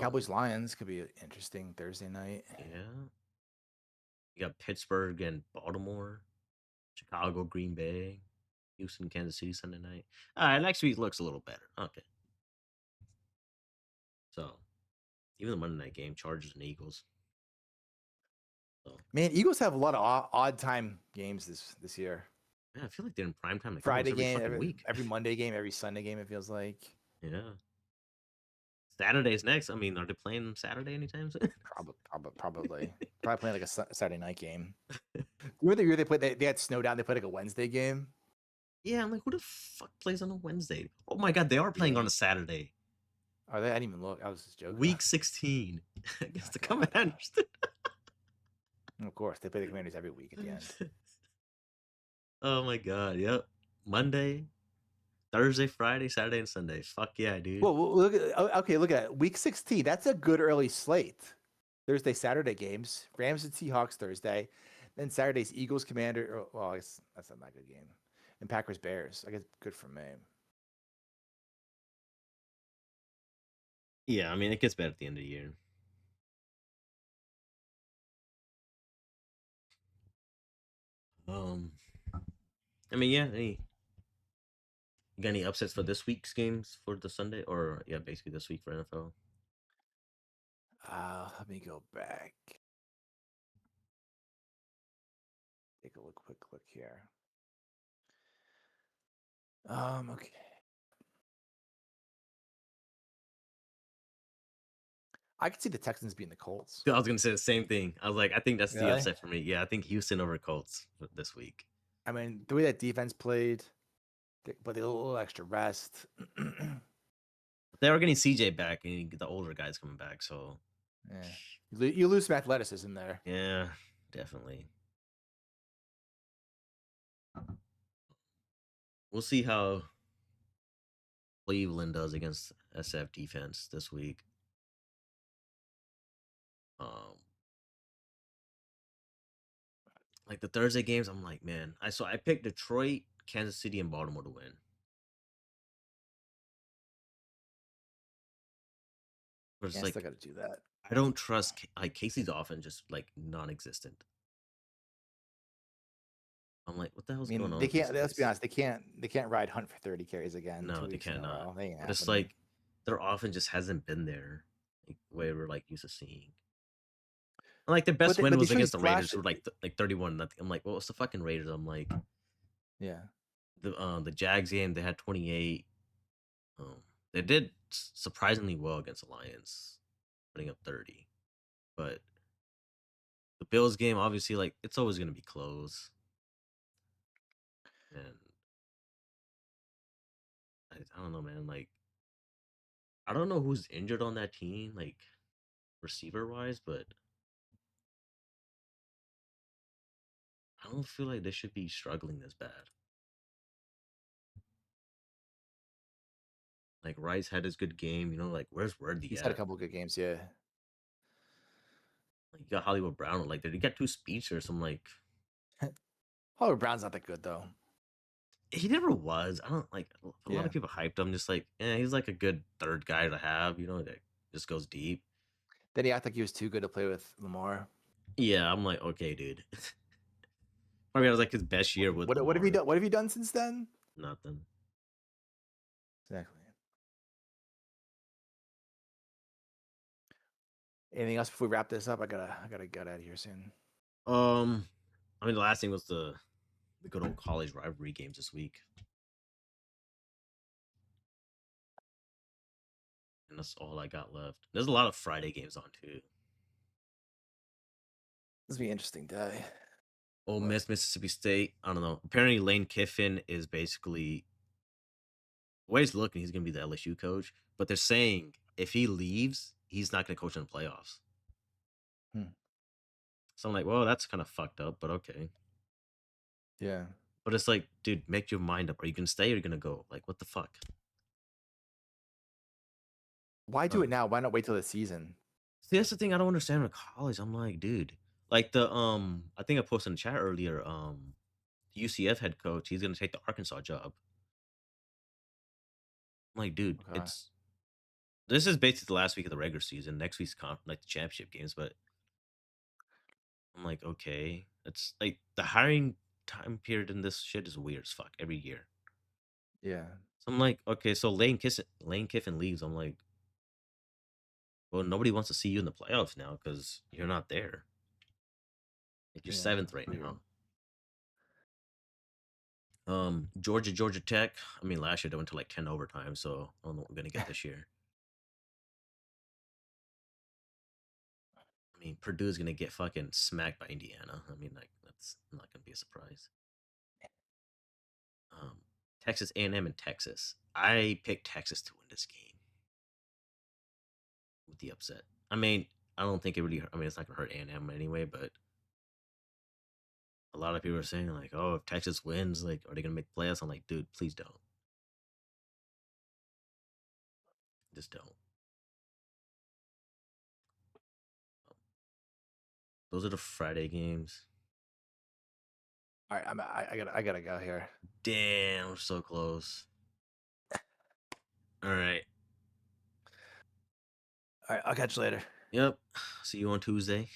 Speaker 3: Cowboys Lions could be interesting Thursday night.
Speaker 2: Yeah, you got Pittsburgh and Baltimore, Chicago, Green Bay, Houston, Kansas City Sunday night. All right, next week looks a little better. Okay, so even the Monday night game, Chargers and Eagles. So
Speaker 3: Man, Eagles have a lot of odd time games this year.
Speaker 2: man, I feel like they're in prime time like almost
Speaker 3: Friday
Speaker 2: every
Speaker 3: game,
Speaker 2: fucking week.
Speaker 3: every Monday game, every Sunday game. It feels like
Speaker 2: Yeah, Saturday's next. I mean, are they playing Saturday anytime soon?
Speaker 3: probably playing like a Saturday night game. Remember the year they played? They had snow down. They played like a Wednesday game.
Speaker 2: Yeah, I'm like, who the fuck plays on a Wednesday? Oh my god, they are playing
Speaker 3: Yeah.
Speaker 2: on a Saturday.
Speaker 3: Are they? I didn't even look. I was just joking.
Speaker 2: Week 16 against the
Speaker 3: God.
Speaker 2: Commanders.
Speaker 3: Of course, they play the Commanders every week at the end.
Speaker 2: Oh my god, yep. Monday, Thursday, Friday, Saturday, and Sunday. Fuck yeah, dude.
Speaker 3: Well, look at okay. Look at week 16. That's a good early slate. Thursday, Saturday games. Rams and Seahawks Thursday. Then Saturday's Eagles, Commander. Well, I guess that's not that good game. And Packers, Bears. I guess good for me.
Speaker 2: Yeah, I mean, it gets better at the end of the year. I mean, yeah, you got any upsets for this week's games for the Sunday? Or, yeah, basically this week for NFL?
Speaker 3: Let me go back. Take a quick look here. Okay. I could see the Texans being the Colts.
Speaker 2: I was going to say the same thing. I was like, I think that's the
Speaker 3: Really?
Speaker 2: upset for me. Yeah, I think Houston over Colts this week.
Speaker 3: I mean, the way that defense played, but a little extra rest.
Speaker 2: They are getting CJ back and you get the older guys coming back, so
Speaker 3: Yeah. You lose some athleticism there.
Speaker 2: yeah, definitely. We'll see how Cleveland does against SF defense this week. Like the Thursday games, I'm like, man, I picked Detroit, Kansas City, and Baltimore to win. But it's
Speaker 3: Yeah,
Speaker 2: like
Speaker 3: still got to do that.
Speaker 2: I don't trust like Casey's offense, just like non-existent. I'm like, what the hell's
Speaker 3: I
Speaker 2: going
Speaker 3: mean,
Speaker 2: on?
Speaker 3: they
Speaker 2: with these
Speaker 3: can't. Let's be
Speaker 2: guys?
Speaker 3: honest. They can't ride Hunt for 30 carries again.
Speaker 2: No,
Speaker 3: 2
Speaker 2: they
Speaker 3: weeks in a
Speaker 2: cannot.
Speaker 3: row. They ain't
Speaker 2: But it's
Speaker 3: happening.
Speaker 2: like their offense just hasn't been there, like way we're like used to seeing. And, like their best win
Speaker 3: but they
Speaker 2: was
Speaker 3: show you
Speaker 2: against the Raiders,
Speaker 3: flash.
Speaker 2: who were like 31-0. I'm like, well, it's the fucking Raiders. I'm like,
Speaker 3: Yeah.
Speaker 2: the Jags game they had 28. They did surprisingly well against the Lions, putting up 30. But the Bills game, obviously, like it's always gonna be close. And I don't know, man. Like I don't know who's injured on that team, like receiver wise, but I don't feel like they should be struggling this bad. Like Rice had his good game. You know, like where's Worthy
Speaker 3: He's
Speaker 2: at?
Speaker 3: had a couple good games, yeah.
Speaker 2: Like you got Hollywood Brown. Like did he get two speedsters? I'm like,
Speaker 3: Hollywood Brown's not that good though.
Speaker 2: he never was. I don't like a lot
Speaker 3: Yeah.
Speaker 2: of people hyped him. Just like, he's like a good third guy to have. You know, that just goes deep.
Speaker 3: Then he acted like he was too good to play with Lamar.
Speaker 2: Yeah, I'm like, okay, dude. Probably was like his best year with
Speaker 3: What have you
Speaker 2: Lamar.
Speaker 3: done? What have you done since then?
Speaker 2: Nothing.
Speaker 3: Exactly. Anything else before we wrap this up? I gotta get out of here soon.
Speaker 2: I mean, the last thing was the good old college rivalry games this week, and that's all I got left. There's a lot of Friday games on too.
Speaker 3: This will be an interesting day.
Speaker 2: Ole
Speaker 3: What?
Speaker 2: Miss, Mississippi State. I don't know. Apparently, Lane Kiffin is basically the way he's looking. He's gonna be the LSU coach, but they're saying if he leaves, he's not gonna coach in the playoffs.
Speaker 3: Hmm.
Speaker 2: So I'm like, well, that's kind of fucked up, but okay.
Speaker 3: Yeah.
Speaker 2: But it's like, dude, make your mind up. Are you gonna stay or are you gonna go? Like, what the fuck?
Speaker 3: Why do it now? Why not wait till the season?
Speaker 2: See, that's the thing I don't understand with college. I'm like, dude, like I think I posted in the chat earlier, UCF head coach, he's gonna take the Arkansas job. I'm like, dude,
Speaker 3: Okay.
Speaker 2: this is basically the last week of the regular season. Next week's like the championship games, but I'm like, okay, it's like the hiring time period in this shit is weird as fuck every year.
Speaker 3: Yeah.
Speaker 2: So I'm like, okay, so Lane Kiffin leaves. I'm like, well, nobody wants to see you in the playoffs now because you're not there. Like you're
Speaker 3: Yeah.
Speaker 2: seventh right
Speaker 3: Weird.
Speaker 2: now. Georgia Tech. I mean, last year they went to like 10 overtime, so I don't know what we're gonna get this year. I mean, Purdue's gonna get fucking smacked by Indiana. I mean, like that's not gonna be a surprise. Texas A&M and Texas. I picked Texas to win this game with the upset. I mean, I don't think it really. I mean, it's not gonna hurt A&M anyway, but a lot of people are saying like, oh, if Texas wins, like, are they gonna make playoffs? I'm like, dude, please don't. Just don't. Those are the Friday games.
Speaker 3: All right. I gotta go here.
Speaker 2: Damn, we're so close. All right.
Speaker 3: All right. I'll catch you later.
Speaker 2: Yep. See you on Tuesday.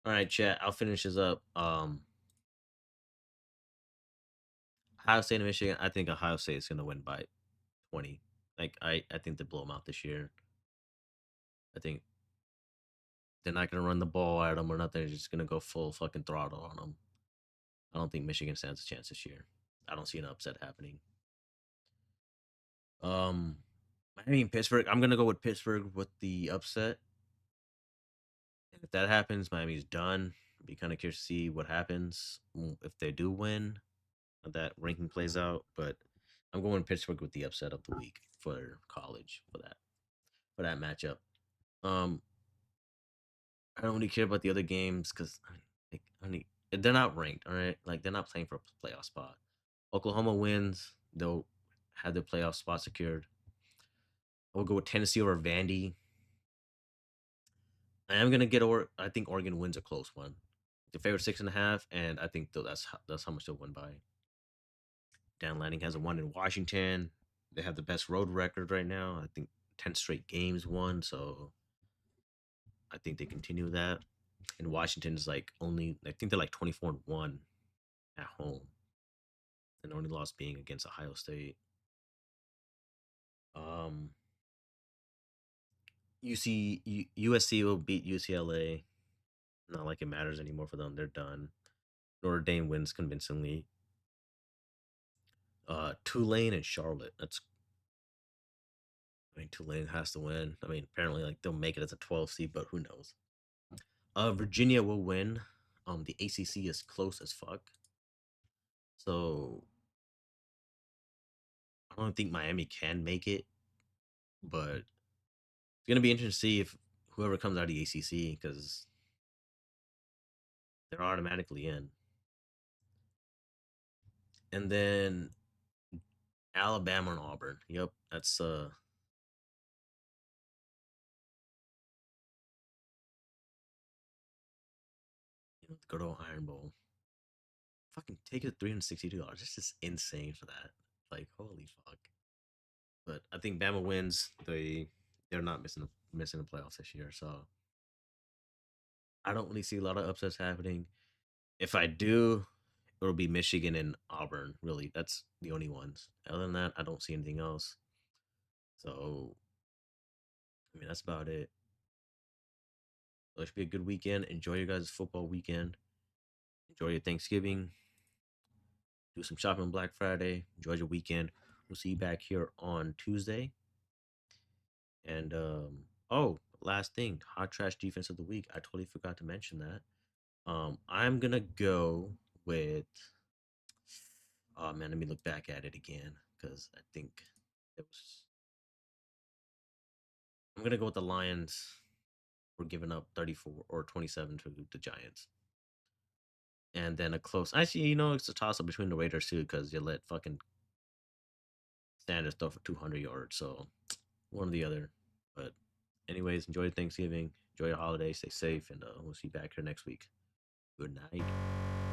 Speaker 2: All right, chat. I'll finish this up. Ohio State and Michigan. I think Ohio State is gonna win by 20. Like I think they blow them out this year. I think they're not gonna run the ball at them or nothing. They're just gonna go full fucking throttle on them. I don't think Michigan stands a chance this year. I don't see an upset happening. Miami and Pittsburgh. I'm gonna go with Pittsburgh with the upset. And if that happens, Miami's done. Be kind of curious to see what happens if they do win. How that ranking plays out, but I'm going Pittsburgh with the upset of the week for college for that matchup. I don't really care about the other games because they're not ranked. All right, like they're not playing for a playoff spot. Oklahoma wins, they'll have their playoff spot secured. We'll go with Tennessee over Vandy. I am gonna get I think Oregon wins a close one. The favorite 6.5, and I think that's how much they'll win by. Dan Lanning has a one in Washington. They have the best road record right now. I think 10 straight games won, so I think they continue that. And Washington is like I think they're like 24-1 at home. And the only loss being against Ohio State. USC will beat UCLA. Not like it matters anymore for them. They're done. Notre Dame wins convincingly. Tulane and Charlotte. Tulane has to win. I mean, apparently, like they'll make it as a 12 seed, but who knows? Virginia will win. The ACC is close as fuck. So I don't think Miami can make it, but it's gonna be interesting to see if whoever comes out of the ACC because they're automatically in. And then Alabama and Auburn. Yep, that's the good old Iron Bowl. Fucking take it $362. It's just insane for that. Like holy fuck. But I think Bama wins. They're not missing the playoffs this year, so I don't really see a lot of upsets happening. If I do, it'll be Michigan and Auburn. Really, that's the only ones. Other than that, I don't see anything else. So, I mean, that's about it. So it should be a good weekend. Enjoy your guys' football weekend. Enjoy your Thanksgiving. Do some shopping Black Friday. Enjoy your weekend. We'll see you back here on Tuesday. And oh, last thing, hot trash defense of the week. I totally forgot to mention that. I'm gonna go with. Oh man, let me look back at it again because I think it was. I'm gonna go with the Lions. We're giving up 34 or 27 to the Giants. And then a close. Actually, it's a toss up between the Raiders too because you let fucking Sanders throw for 200 yards. So one or the other. But anyways, enjoy Thanksgiving. Enjoy your holiday. Stay safe, and we'll see you back here next week. Good night.